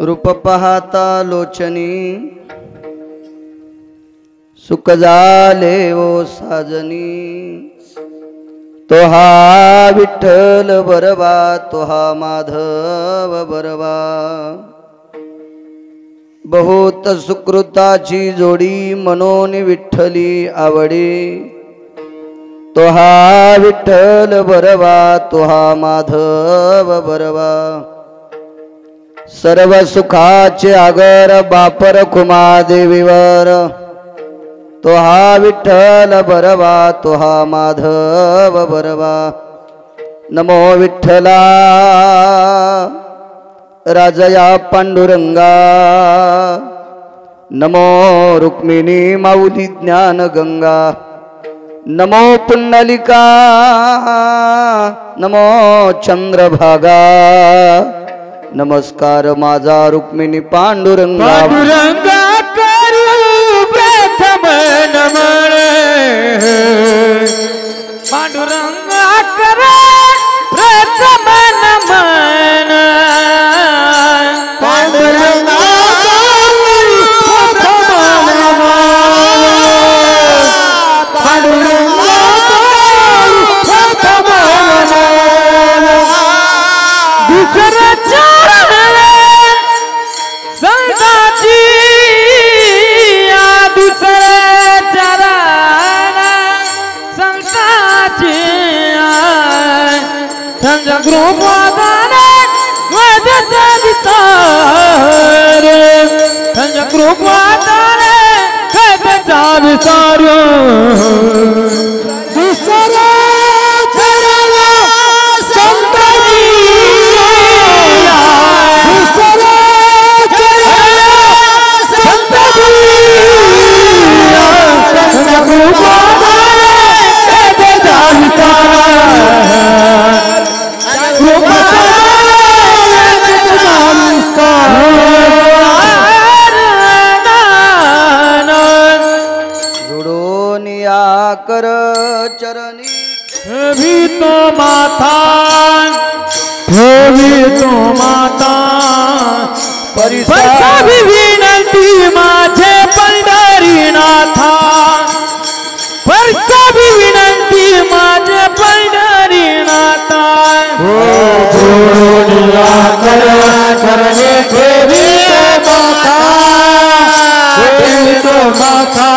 रूप पाहता लोचनी सुख झाले ओ साजनी तो हा विठ्ठल बरवा तो हा माधव बरवा बहुत सुकृताची जोडी मनोन विठ्ठली आवडे तो हा विठ्ठल बरवा तो हा माधव बरवा सर्व सुखाचे आगर बापर कुमादेवीवर तो हा विठ्ठल बरवा तो हा माधव बरवा नमो विठ्ठला राजया पांडुरंगा नमो रुक्मिणी माऊली ज्ञान गंगा नमो पुंडलिका नमो चंद्रभागा नमस्कार माझा रुक्मिणी पांडुरंगा पांडुरंगा करू प्रथम नमन पांडुरंगा करू प्रथम नमन पांडुरंगा करू प्रथम नमन पांडुरंगा करू प्रथम नमन दुसरा चरण संताची दुसऱ्या चरण संताची संजा कृपादाने वदता विचार संजा कृपादाने वदता विचार दुसऱ्या चरण संताची दुसऱ्या चरण संताची संजा कृपादाने वदता विचार कर चरणी ठेवी तो माता ठेवी तो माता परिसावी विनंती माझे पंढरीनाथा परिसावी विनंती माझे पंढरीनाथा कर चरणी ठेवी तो माता ठेवी तो माता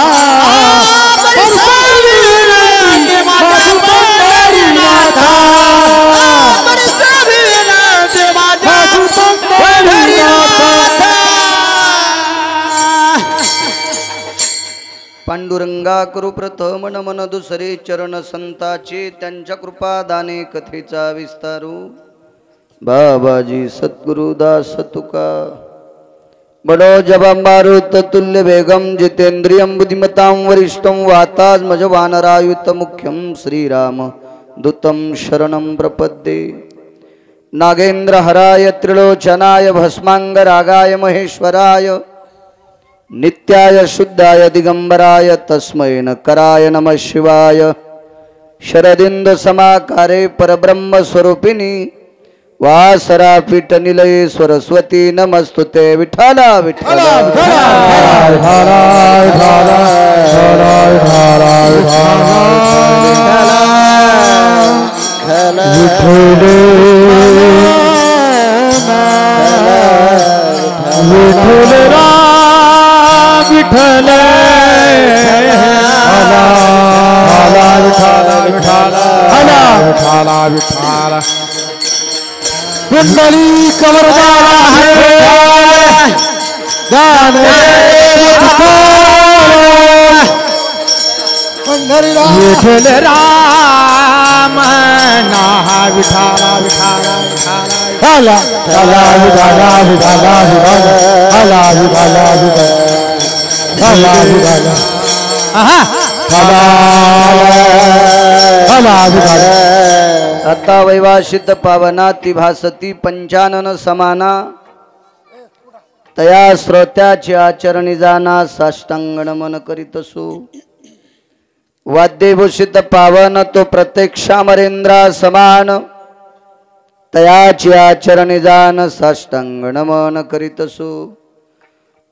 पांडुरंगा करू प्रथम नमन दुसरे चरण संताचे त्यांच्या कृपादाने कथेचा विस्तारू बाबाजी सद्गुरुदास तुका बडो जबांबारुत तुल्य वेगम जितेंद्रियं बुद्धिमतां वरिष्ठं वातात्मज वानरायुत मुख्यं श्रीराम दूतं शरणं प्रपद्ये नागेंद्र हराय त्रिलोचनाय भस्मांगरागाय महेश्वराय नित्याय शुद्धाय दिगंबराय तस्मै नकराय नमः शिवाय शरदिंद समाकारे परब्रह्म स्वरूपिणी वासरा पीठ निलये सरस्वती नमस्तुते विठ्ठला विठ्ठला विठ्ठल कुंडली कमरदारा विठ्ठल राम नाहा विठाला विठाला विठाला विठाला विठाला विठाला विठाला विठाला विठाला विठाला आता वैवासित पावना ती भासती पंचानन समाना तया श्रोत्याची आचरणी जाना साष्टांग नमन करीतसु वाद्यभूषित पावन तो प्रत्यक्ष अमरेंद्रा समान तयाची आचरणी जान साष्टांग नमन करीतसो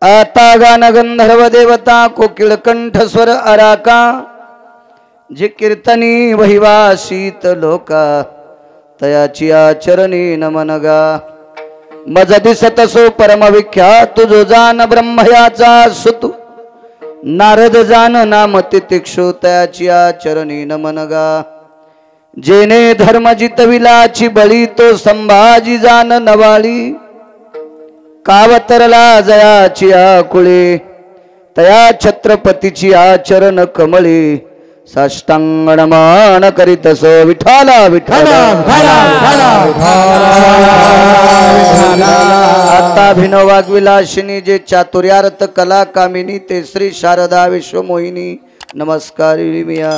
आता गान गंधर्व देवता कोकिळ कंठ स्वर अराका जे कीर्तनी वहिवा शीत लोका तयाची आचरणी नमन गा मज दिसतसो परम विख्यात तुझो जान ब्रह्मयाचा सुतू नारद जान नाम तितिक्षु तयाची आचरणी नमन गा जेने धर्म जितविलाची बळी तो संभाजी जान नवाळी कावतरला जयाची आकुळे तया छत्रपतीची आचरण कमळी साष्टांग नमन करीतसो विठाला विठाला आता अभिनव वाग्विलासिनी जे चातुर्यार्थ कला कामिनी ते श्री शारदा विश्वमोहिनी नमस्कारी मिया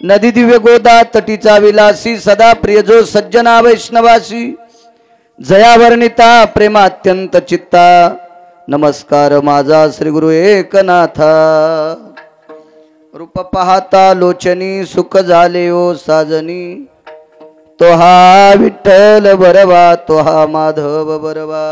नदी दिव्य गोदा तटीचा विलासी सदा प्रिय जो सज्जना वैष्णवासी जयावर्णिता प्रेमात्यंत चित्ता नमस्कार माझा श्री गुरु एकनाथा रूप पाहता लोचनी सुख झाले ओ साजनी तो हा विठ्ठल बरवा तो हा माधव बरवा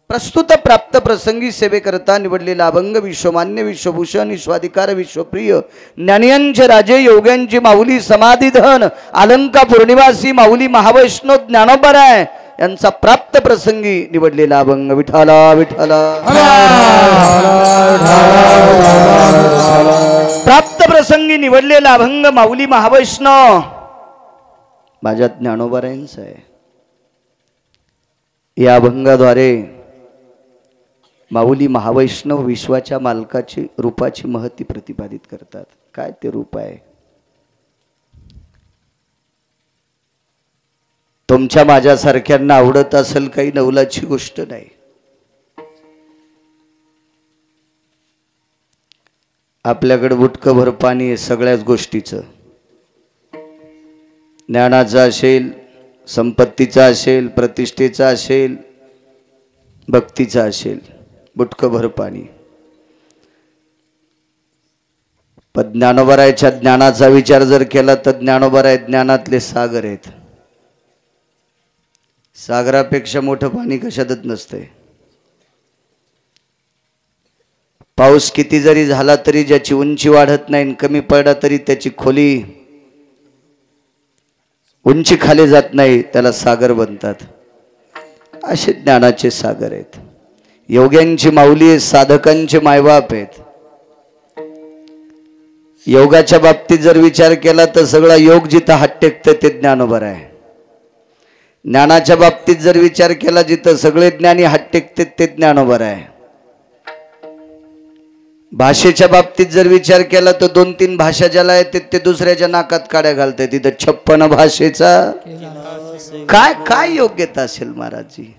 प्रस्तुत प्राप्त प्रसंगी सेवेकरता निवडलेला अभंग विश्वमान्य विश्वभूषण विश्वाधिकार विश्वप्रिय ज्ञानियांचे राजे योग्यांची माऊली समाधिधन अलंकापूर निवासी माऊली महावैष्णव ज्ञानोबराय यांचा प्राप्त प्रसंगी निवडलेला अभंग विठाला विठाला प्राप्त प्रसंगी निवडलेला अभंग माऊली महावैष्णव माझ्या ज्ञानोबरायांचा आहे। या अभंगाद्वारे माऊली महावैष्णव विश्वाच्या मालकाची रूपाची महती प्रतिपादित करतात। काय ते रूप आहे? तुमच्या माझ्यासारख्यांना आवडत असेल काही नवलाची गोष्ट नाही। आपल्याकडे बुटकं भर पाणी आहे सगळ्याच गोष्टीचं, ज्ञानाचा असेल, संपत्तीचा असेल, प्रतिष्ठेचा असेल, भक्तीचा असेल, बुटकं भर पाणी। पण ज्ञानोबरायच्या ज्ञानाचा विचार जर केला तर ज्ञानोबराय ज्ञानातले सागर आहेत। सागरापेक्षा मोठं पाणी कशातच नसतंय। पाऊस किती जरी झाला तरी ज्याची उंची वाढत नाही, कमी पडला तरी त्याची खोली उंची खाली जात नाही, त्याला सागर बनतात। असे ज्ञानाचे सागर आहेत। योग्यांची माऊली साधकांचे मायबाप आहेत। योगाच्या बाबतीत जर विचार केला तर सगळा योग जिथं हात टेकतं ते ज्ञानोबराय आहे। ज्ञानाच्या बाबतीत जर विचार केला जिथं सगळे ज्ञानी हात टेकतात ते ज्ञानोबराय आहे। भाषेच्या बाबतीत जर विचार केला तर 2-3 भाषा ज्याला येते ते दुसऱ्याच्या नाकात काड्या घालतात। तिथं 56 भाषेचा काय काय योग्यता असेल महाराजजी।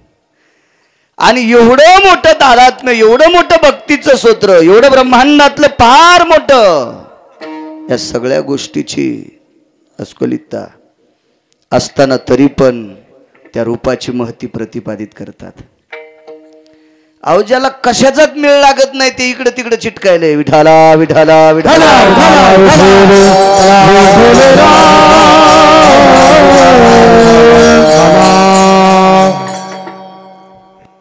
आणि एवढं मोठं तादात्म्य, एवढं मोठं भक्तीचं सूत्र, एवढं ब्रह्मांडातलं फार मोठं, या सगळ्या गोष्टीची अस्खलितता असताना तरी पण त्या रूपाची महती प्रतिपादित करतात। अहो ज्याला कशाचाच मेळ लागत नाही ते इकडे तिकडे चिटकायले विठाला विठाला विठाला।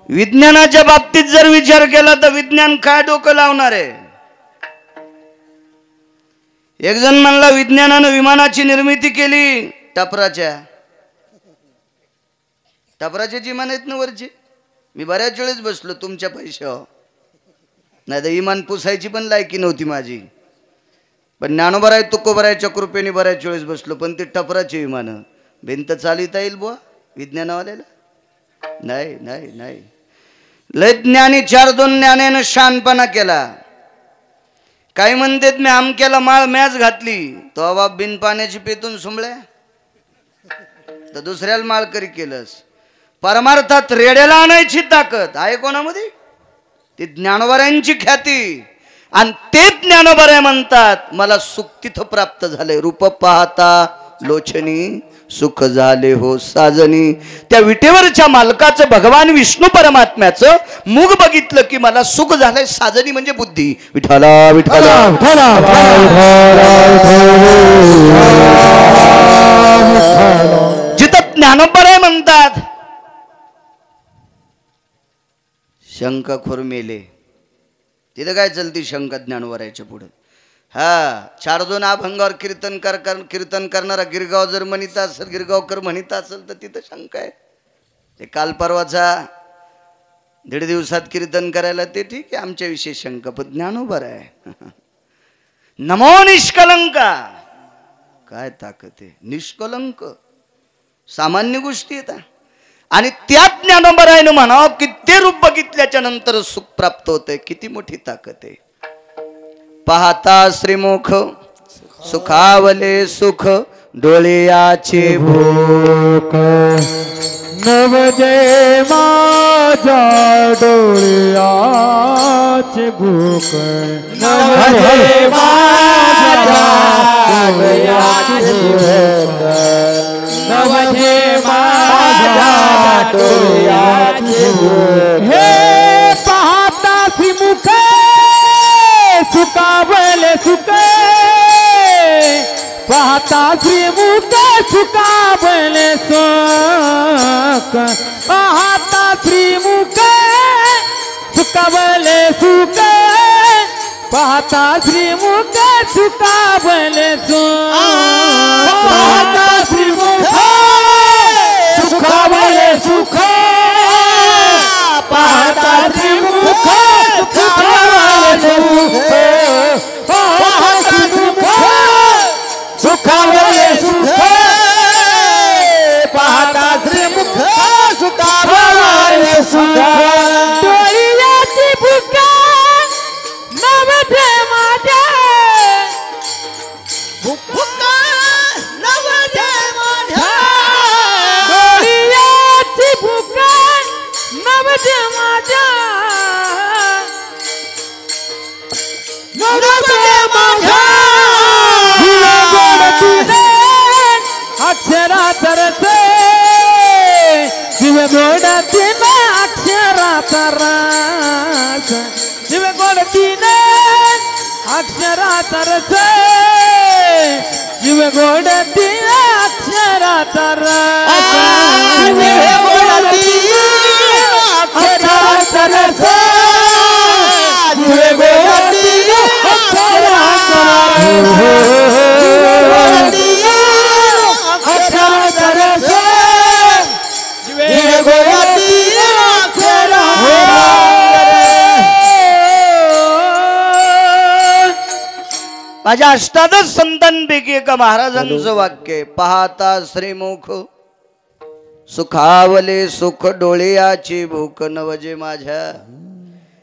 विज्ञानाच्या बाबतीत जर विचार केला तर विज्ञान काय डोकं लावणार आहे? एक जण म्हणला विज्ञानाने विमानाची निर्मिती केली टपराच्या विमान आहेत ना वरची। मी बऱ्याच वेळेस बसलो तुमच्या पैशावर, नाही तर इमान पुसायची पण लायकी नव्हती माझी, पण ज्ञानोबराय तुकोबरायच्या कृपेने बऱ्याच वेळेस बसलो। पण ते टपराचे विमान भिंत चालिता येईल बुवा विज्ञानावाल्याला? नाही नाही नाही। लय ज्ञानी 4-2 ज्ञानेनं शानपणा केला। काही म्हणतात मी आमक्याला माळ मॅच घातली तो बाप बिन पाण्याची पेतून सुंबळ्या, तर दुसऱ्याला माळकरी केलंस। परमार्थात रेड्याला आणायची ताकद आहे कोणामध्ये? ती ज्ञानोबरायांची ख्याती। आणि ते ज्ञानोबराय म्हणतात मला सुख तिथं प्राप्त झाले। रूप पाहता लोचनी सुख झाले हो साजनी। त्या विटेवरच्या मालकाचं भगवान विष्णू परमात्म्याचं मुख बघितलं की मला सुख झालंय। साजनी म्हणजे बुद्धी। विठाला विठाला जिथं ज्ञानोबराय शंखखोर मेले. तिथं काय चलती शंख ज्ञानोबराच्या पुढं. हा 4-2 अभंगावर कीर्तन करणारा गिरगाव जर म्हणित असेल, गिरगावकर म्हणित असेल तर तिथं शंका आहे. ते काल परवाचा 1.5 दिवसात कीर्तन करायला ते ठीक आहे, आमच्या विषयी शंका. पण ज्ञानोबर आहे. नमो निष्कलंका, काय ताकद आहे. निष्कलंक सामान्य गोष्टी येतात. आणि त्यात ज्ञानोबरायनं म्हणावं की ते रूप बघितल्याच्या नंतर सुख प्राप्त होते. किती मोठी ताकद आहे. पाहता श्रीमुख सुखावले सुख डोळ्याचे भूक. नवजे माझ्या डोळ्याचे भूक. नवजे माझ्या डोळ्याचे भूक. नवजे माझ्या डोळ्याचे भूक. हे पाहता श्रीमुख सुखावले सुख. पाहता श्रीमुख सुखावले सुख. पाहता श्रीमुख सुखावले सुख. पाहता श्रीमुख सुखावले सुख. पाहता श्रीमुख सुखावले सुख. पाहता श्रीमुख सुखावले सुख. पाहता श्रीमुख सुखावले सुख. पाहता श्रीमुख सुखावले सुख. डोळ्याची भूक नवजे माझ्या. भूक नवजे माझ्या. डोळ्याची भूक नवजे माझ्या. नवजे माझ्या. अक्षरा तरसे शिव गोडतीने. अक्षरा तरस शिव गोडतीने. अक्षरा तरसे शिव गोडतीने. अक्षरा तरस शिव गोडतीने. अक्षरा तरसे शिव गोडतीने. अक्षरा माझ्या अष्टादश संतांपैकी एका महाराजांचं वाक्य आहे. पाहता श्रीमुख सुखावले सुख डोळ्याची भूक नवजे माझ्या.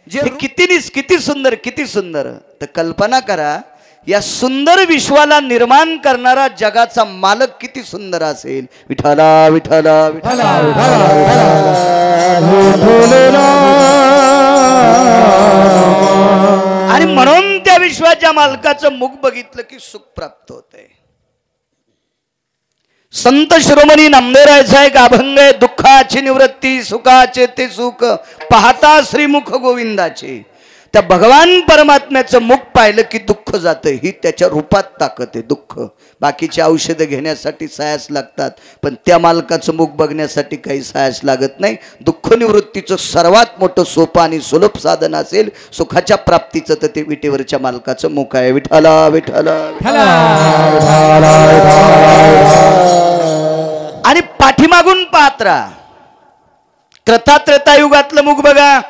जे किती सुंदर, किती सुंदर. तर कल्पना करा, या सुंदर विश्वाला निर्माण करणारा जगाचा मालक किती सुंदर असेल. विठाला विठाला विठाला. आणि म्हणून त्या विश्वाच्या मालकाचं मुख बघितलं की सुख प्राप्त होते. संत शिरोमणी नामदेवरायचा एक अभंग आहे. दुःखाची निवृत्ती सुखाचे ते सुख पाहता श्रीमुख गोविंदाचे. त्या भगवान परमात्म्याचं मुख पाहिलं की दुःख जातं. ही त्याच्या रूपात ताकद आहे. दुःख बाकीची औषधं घेण्यासाठी सायास लागतात, पण त्या मालकाचं मुख बघण्यासाठी काही सायास लागत नाही. दुःख निवृत्तीचं सर्वात मोठं सोपं आणि सुलभ साधन असेल सुखाच्या प्राप्तीचं तर ते विटेवरच्या मालकाचं मुख आहे. विठाला विठाला. आणि पाठीमागून पाहत राहा. त्रेतायुगातलं मुख बघा,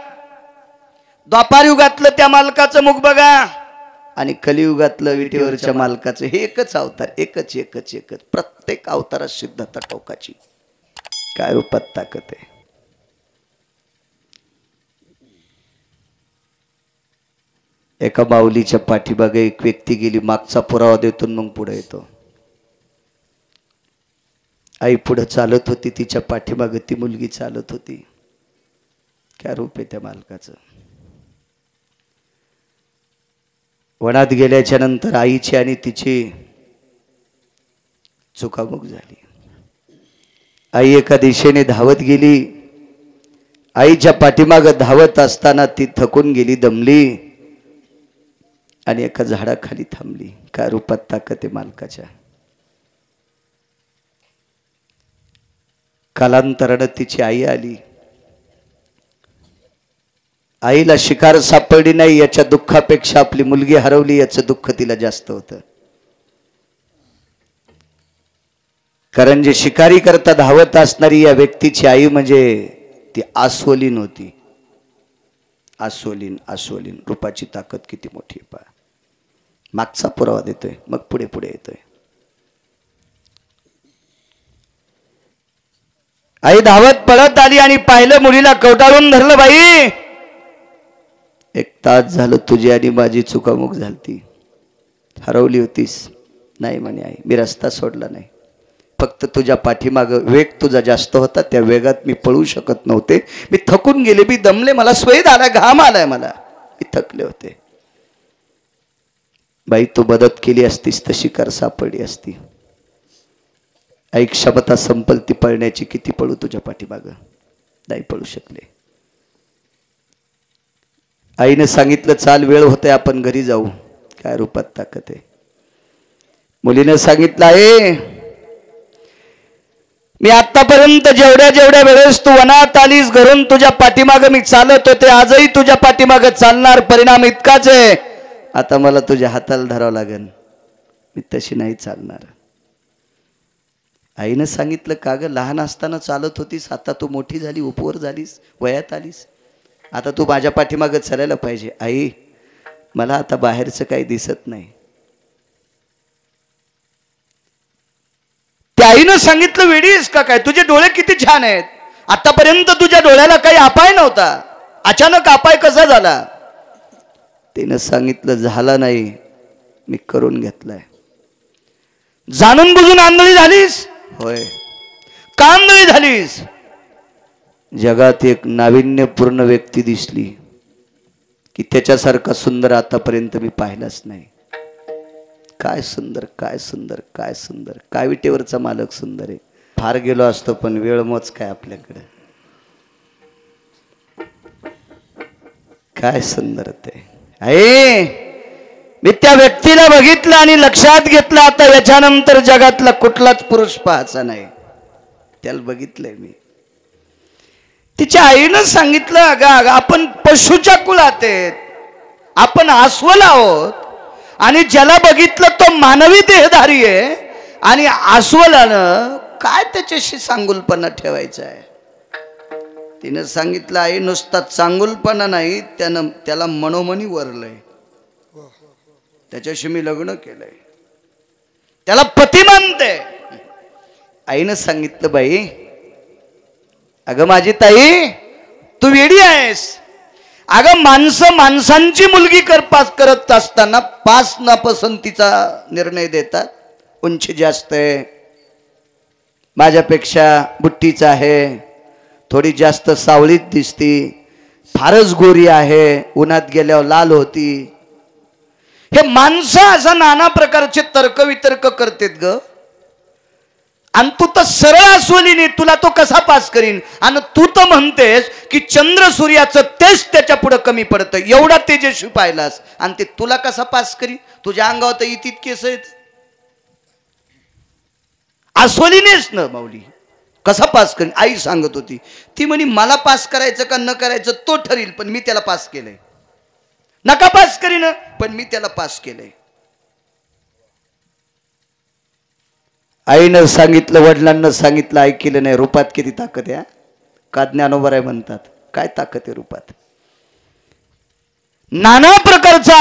द्वापार युगातलं त्या मालकाचं मुख बघा, आणि कलियुगातलं विटेवरच्या मालकाचं. हे एकच अवतार, एकच एकच एकच. प्रत्येक अवतारात सिद्धता टोकाची. काय रूपात ताकद आहे. एका माऊलीच्या पाठीमागे एक व्यक्ती गेली. मागचा पुरावा देतो मग पुढे येतो. आई पुढे चालत होती, तिच्या पाठीमागे ती मुलगी चालत होती. काय रूप आहे त्या मालकाचं. वनात गेल्याच्या नंतर आईची आणि तिची चुकामुक झाली. आई एका दिशेने धावत गेली. आईच्या पाठीमागे धावत असताना ती थकून गेली, दमली आणि एका झाडाखाली थांबली. काय रूपात ताकद आहे मालकाच्या. कालांतराने तिची आई आली. आईला शिकार सापडली नाही याच्या दुःखापेक्षा आपली मुलगी हरवली याचं दुःख तिला जास्त होतं. कारण जे शिकारी करता धावत असणारी या व्यक्तीची आई म्हणजे ती आस्वलीन होती. आस्वलीन आस्वलीन. रूपाची ताकद किती मोठी आहे पहा. मागचा पुरावा देतोय मग पुढे पुढे येतोय. आई धावत पळत आली आणि पाहिलं मुलीला कवटाळून धरलं. बाई 1 तास झालं तुझी आणि माझी चुकामुक झालती. हरवली होतीस. नाही म्हणे आई मी रस्ता सोडला नाही. फक्त तुझ्या पाठीमाग वेग तुझा जास्त होता. त्या वेगात मी पळू शकत नव्हते. मी थकून गेले. मी दमले. मला स्वेद आला. घाम आलाय मला. मी थकले होते. बाई तू मदत केली असतीस तर शिकार सापडली असती. आई क्षमता संपल ती पळण्याची. किती पळू तुझ्या पाठीमाग. नाही पळू शकले. आईने सांगितलं चाल वेळ होते आपण घरी जाऊ. काय रूपात ताकद आहे. मुलीने सांगितलं आहे मी आतापर्यंत जेवढ्या जेवढ्या वेळेस तू वनात आलीस घरून तुझ्या पाठीमाग मी चालत होते. आजही तुझ्या पाठीमाग चालणार. परिणाम इतकाच आहे. आता मला तुझ्या हाताला धरावं लागेल. मी तशी नाही चालणार. आईनं सांगितलं का ग लहान असताना चालत होतीस. आता तू मोठी झाली उपवर झालीस वयात आलीस. आता तू माझ्या पाठीमागं चालायला पाहिजे. आई मला आता बाहेरचं काही दिसत नाही. त्या आईनं सांगितलं वेडीस का काय. तुझे डोळे किती छान आहेत. आतापर्यंत तुझ्या डोळ्याला काही अपाय नव्हता. अचानक अपाय कसा झाला. तिनं सांगितलं झाला नाही मी करून घेतलाय. जाणून बुजून आंधळी झालीस. होय का आंधळी झालीस. जगात एक नाविन्यपूर्ण व्यक्ती दिसली की त्याच्यासारखा सुंदर आतापर्यंत मी पाहिलाच नाही. काय सुंदर काय सुंदर काय सुंदर. काय विटेवरचा मालक सुंदर आहे. फार गेलो असतो पण वेळ मोज काय आपल्याकडे. काय सुंदर ते आहे. मी त्या व्यक्तीला बघितलं आणि लक्षात घेतलं आता याच्यानंतर जगातला कुठलाच पुरुष पाहायचा नाही. त्याला बघितलंय मी. तिच्या आईनं सांगितलं अगं आपण पशुच्या कुळात आहेत. आपण अस्वल आहोत आणि ज्याला बघितलं तो मानवी देहधारी आहे. आणि अस्वलानं काय त्याच्याशी चांगुलपणा ठेवायचा आहे. तिनं सांगितलं आई नुसता चांगुलपणा नाही त्याला मनोमनी वरलंय. त्याच्याशी मी लग्न केलंय. त्याला पती मानते. आईनं सांगितलं बाई अगं माझी ताई तू वेडी आहेस. अगं माणसं माणसांची मुलगी करत असताना 5 नापसंतीचा निर्णय देतात. उंची जास्त आहे. माझ्यापेक्षा बुट्टीच आहे. थोडी जास्त सावळीत दिसती. फारच गोरी आहे. उन्हात गेल्यावर लाल होती. हे माणसं असा नाना प्रकारचे तर्कवितर्क करतात ग. आणि तू तर सरळ अस्वलीने तुला तो कसा पास करीन. आणि तू तर म्हणतेस की चंद्र सूर्याचं तेज त्याच्या पुढे कमी पडतं. एवढा तेजस्वी पाहिलास आणि ते तुला कसा पास करीन. तुझ्या अंगावर तर इतीत केस आहेत. अस्वलीनेच ना माऊली कसा पास करीन. आई सांगत होती. ती म्हणे मला पास करायचं का न करायचं तो ठरेल पण मी त्याला पास केलंय. नका पास करीन पण मी त्याला पास केलंय. आईनं सांगितलं वडिलांना सांगितलं ऐकलं नाही. रूपात किती ताकद आहे. का ज्ञानोबराय म्हणतात. काय ताकद आहे रूपात. नाना प्रकारचा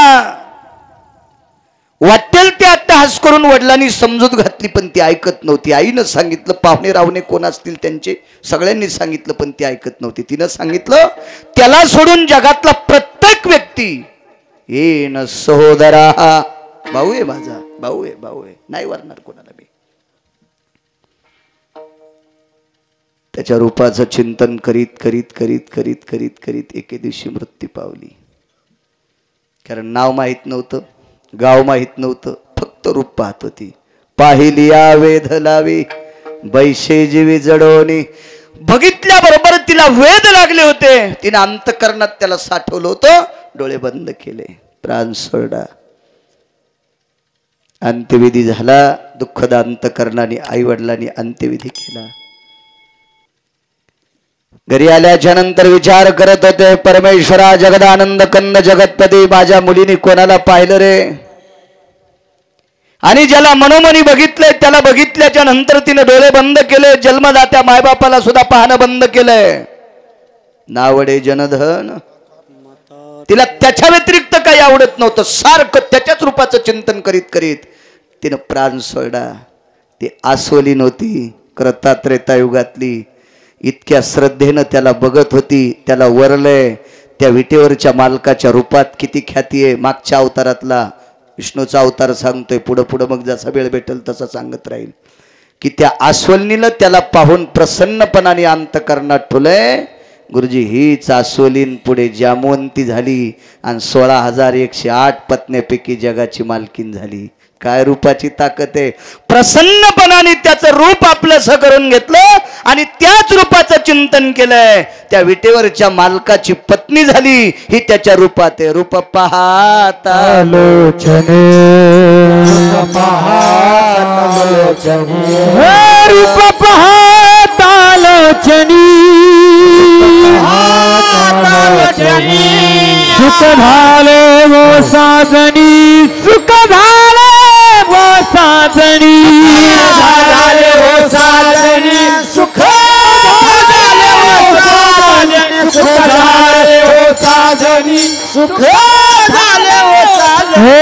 वाटेल ते अट्टहास करून वडिलांनी समजूत घातली पण ती ऐकत नव्हती. आईनं सांगितलं पाहुणे रावणे कोण असतील त्यांचे सगळ्यांनी सांगितलं पण ती ऐकत नव्हती. तिनं सांगितलं त्याला सोडून जगातला प्रत्येक व्यक्ती ये न सहोदरा भाऊ आहे माझा भाऊ आहे भाऊ आहे नाही वरणार कोणाला मी. त्याच्या रूपाचं चिंतन करीत करीत करीत करीत करीत करीत एके दिवशी मृत्यू पावली. कारण नाव माहित नव्हतं. गाव माहित नव्हतं. फक्त रूप पाहत होती. पाहिलिया वेध लावी बैशे जीवी जडवणी. बघितल्याबरोबर तिला वेध लागले होते. तिने अंतकरणात त्याला साठवलं होतं. डोळे बंद केले. प्राण सोडा. अंत्यविधी झाला. दुःखद अंतकरणाने आई वडिलांनी अंत्यविधी केला. घरी आल्याच्या नंतर विचार करत होते, परमेश्वरा जगदानंद कंद जगतपती माझ्या मुलीने कोणाला पाहिलं रे? आणि ज्याला मनोमनी बघितलंय त्याला बघितल्याच्या नंतर तिने डोळे बंद केले, जन्मदात्या मायबापाला सुद्धा पाहणं बंद केलंय. नावडे जनधन, तिला त्याच्या व्यतिरिक्त काही आवडत नव्हतं. सारखं त्याच्याच रूपाचं चिंतन करीत करीत तिनं प्राण सोडला. ती आसवलीन होती, कृता त्रेतायुगातली. इतक्या श्रद्धेनं त्याला बघत होती, त्याला वरलंय. त्या विटेवरच्या मालकाच्या रूपात किती ख्याती आहे. मागच्या अवतारातला विष्णूचा अवतार सांगतोय, पुढं पुढं मग जसा वेळ भेटेल तसं सांगत राहील की त्या आसवलीनं त्याला पाहून प्रसन्नपणाने अंतकरणात ठेवलंय. गुरुजी हीच आसवलीन पुढे जामवंती झाली आणि 16,108 पत्न्यापैकी जगाची मालकीन झाली. काय रूपाची ताकद आहे. प्रसन्नपणाने त्याचं रूप आपलंसं करून घेतलं आणि त्याच रूपाचं चिंतन केलंय. त्या विटेवरच्या मालकाची पत्नी झाली, ही त्याच्या रूपात आहे. रूप पाहता लोचने, रूप पाहता लोचनी, सुख झाले वो साजनी, सुख झाले वो साजनी, झाले वो साजनी, सुख झाले वो साजनी, सुख झाले वो साजनी, सुख झाले वो साजनी. हे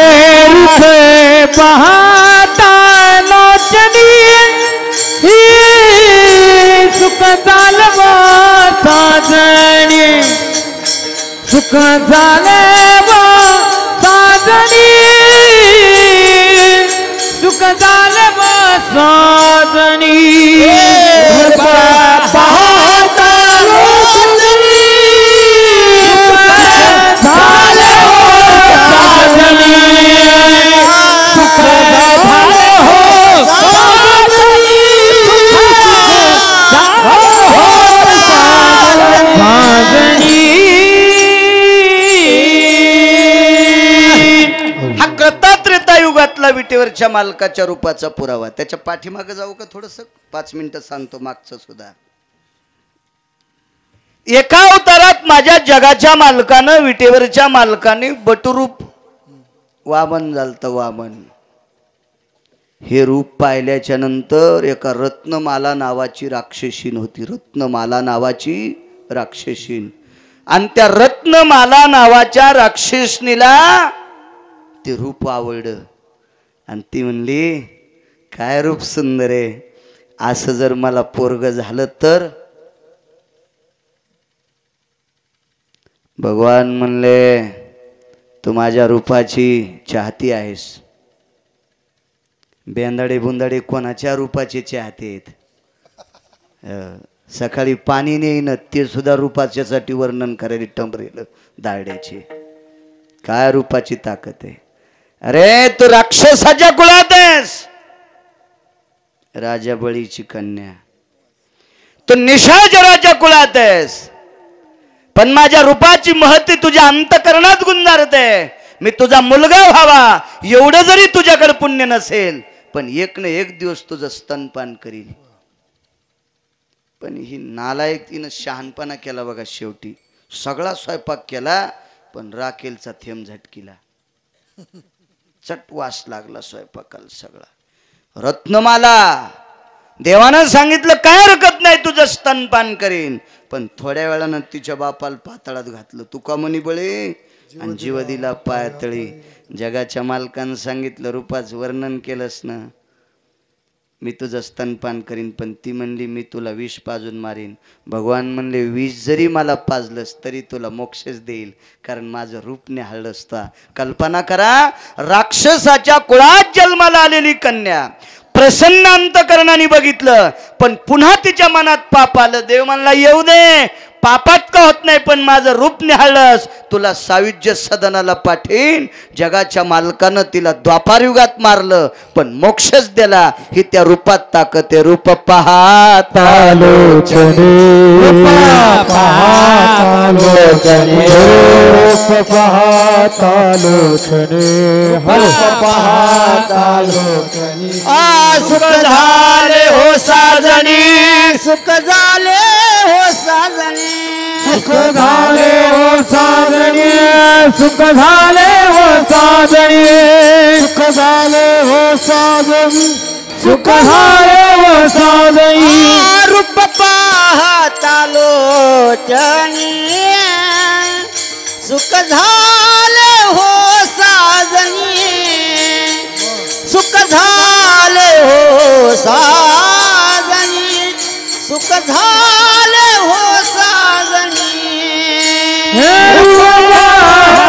रूप पाहता लोचनी, सुख झाले वो साजनी, सुख झाले वो साजनी, सुख झाले वो साजनी. पाहता लोचनी, सुख झाले वो साजनी, सुख झाले हो साजनी, हा कृता त्रेतायुगातला विटेवरच्या मालकाच्या रूपाचा पुरावा. त्याच्या पाठीमागे जाऊ का थोडस? 5 मिनिटं सांगतो मागचं सुद्धा. एका अवतारात माझ्या जगाच्या मालकानं, विटेवरच्या मालकाने बटरूप वामन झालतं. वामन हे रूप पाहिल्याच्या नंतर एका रत्नमाला नावाची राक्षसीन होती. रत्नमाला नावाची राक्षसीन. आणि त्या रत्नमाला नावाच्या राक्षसनीला ते रूप आवडलं आणि ती म्हणली, काय रूप सुंदर आहे, असं जर मला पोरग झालं तर. भगवान म्हणले, तू माझ्या रूपाची चाहती आहेस. बेंदाडे बुंदाडे कोणाच्या रूपाचे चाहते आहेत? सकाळी पाणी नेईन ते सुद्धा रूपाच्यासाठी वर्णन करायला टंबरेल दारड्याचे. काय रूपाची ताकद आहे. अरे तू राक्षसाच्या कुळात आहेस, राजा बळीची कन्या. तू निशाचराच्या कुळात आहेस, पण माझ्या रूपाची महती तुझ्या अंतकरणात गुंजारते. मी तुझा मुलगा व्हावा एवढं जरी तुझ्याकडे पुण्य नसेल, पण एक न एक दिवस तुझं स्तनपान करील. पण ही नालायक तिनं शहाणपणा केला बघा. शेवटी सगळा स्वयंपाक केला, पण राखेलचा थेंब झटकीला. चट वास लागला स्वयंपाकाला सगळा. रत्नमाला देवानं सांगितलं काय हरकत नाही तुझं स्तनपान करीन, पण थोड्या वेळानं तिच्या बापाला पाताळात घातलं. तुका म्हणी बळे आणि जीव दिला पायतळी. जगाच्या मालकानं सांगितलं, रूपाचं वर्णन केलंस ना, मी तुझं स्तनपान करीन, पण ती म्हणली मी तुला विष पाजून मारीन. भगवान म्हणले, विष जरी मला पाजलंस तरी तुला मोक्षच देईल, कारण माझं रूप निहाळलं असता. कल्पना करा, राक्षसाच्या कुळात जन्माला आलेली कन्या प्रसन्न अंतकरणाने बघितलं, पण पुन्हा तिच्या मनात पाप आलं. देव म्हणला, येऊ दे, पापात का होत नाही, पण माझं रूप निहाळलंस, तुला सायुज्य सदनाला पाठीन. जगाच्या मालकानं तिला द्वापारयुगात मारलं, पण मोक्षच दिला. ही त्या रूपात ताकद आहे. रूप पाहता लोचने, रूप पाहता लोचने, रूप पाहता लोचने, रूप पाहता लोचने. सुख झाले हो साजनी, सुख झाले हो साजनी, सुख झाले हो साजणी सुख झाले हो साजणी सुख झाले हो साजणी सुख झाले हो साजणी रूप पाहता लोचनी सुख झाले हो साजनी सुख झाले हो साजनी सुख झाले हो साजनी सुख झाले हो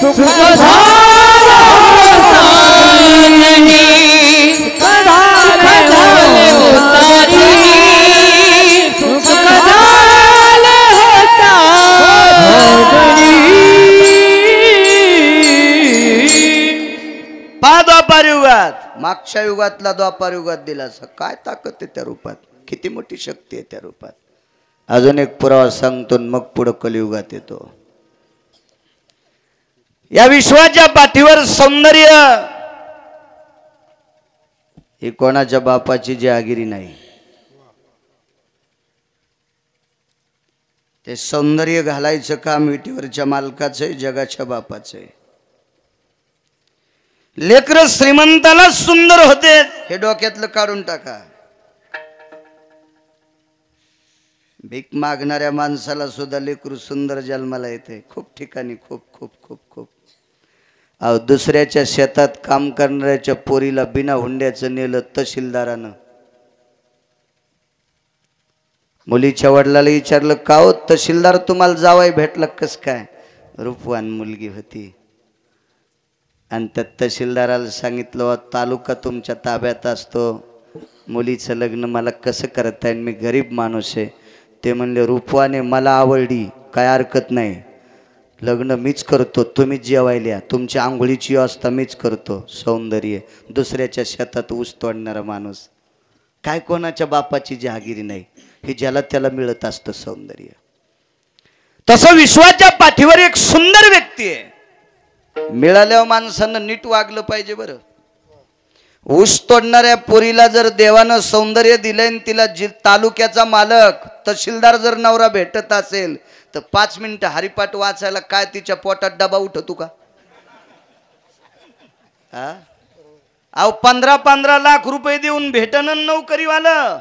साजणी सुख झाले हो साजणी सुख झाले हो साजणी पहा द्वापार युगात, मागच्या युगातला द्वापार युगात दिला असं काय ताकद आहे त्या रूपात, किती मोठी शक्ती आहे त्या रूपात. अजून एक पुरावा सांगतो मग पुढं कलियुगात येतो. या विश्वाच्या पाठीवर सौंदर्य ही कोणाच्या बापाची जहागिरी नाही. ते सौंदर्य घालायचं काम विटीवरच्या मालकाचं आहे, जगाच्या बापाचं आहे. लेकर श्रीमंताला सुंदर होते हे डोक्यातलं काढून टाका. भीक मागणाऱ्या माणसाला सुद्धा लेकरू सुंदर जन्माला येते. खूप ठिकाणी खूप खूप खूप खूप अहो दुसऱ्याच्या शेतात काम करणाऱ्याच्या पोरीला बिना हुंड्याचं नेलं तहसीलदारानं. मुलीच्या वडिलाला विचारलं का हो तहसीलदार तुम्हाला जावाई भेटला कस काय. रूपवान मुलगी होती आणि त्या तहसीलदाराला सांगितलं तालुका तुमच्या ताब्यात असतो, मुलीचं लग्न मला कसं करता येईल, मी गरीब माणूस आहे. ते म्हणले रूपवाने मला आवडली काय हरकत नाही, लग्न मीच करतो, तुम्हीच जेवायला, तुमच्या आंघोळीची व्यवस्था मीच करतो. सौंदर्य दुसऱ्याच्या शेतात ऊस तोडणारा माणूस काय कोणाच्या बापाची जहागिरी नाही, हे ज्याला त्याला मिळत असतं सौंदर्य. तसं विश्वाच्या पाठीवर एक सुंदर व्यक्ती आहे. मिळाल्यावर माणसानं नीट वागलं पाहिजे. बरं ऊस तोडणाऱ्या पोरीला जर देवानं सौंदर्य दिलंय आणि तिला तालुक्याचा मालक तहसीलदार जर नवरा भेटत असेल तर 5 मिनिटं हरिपाठ वाचायला काय तिच्या पोटात डबा उठतो का. अहो 15-15 लाख रुपये देऊन भेटन नोकरीवालं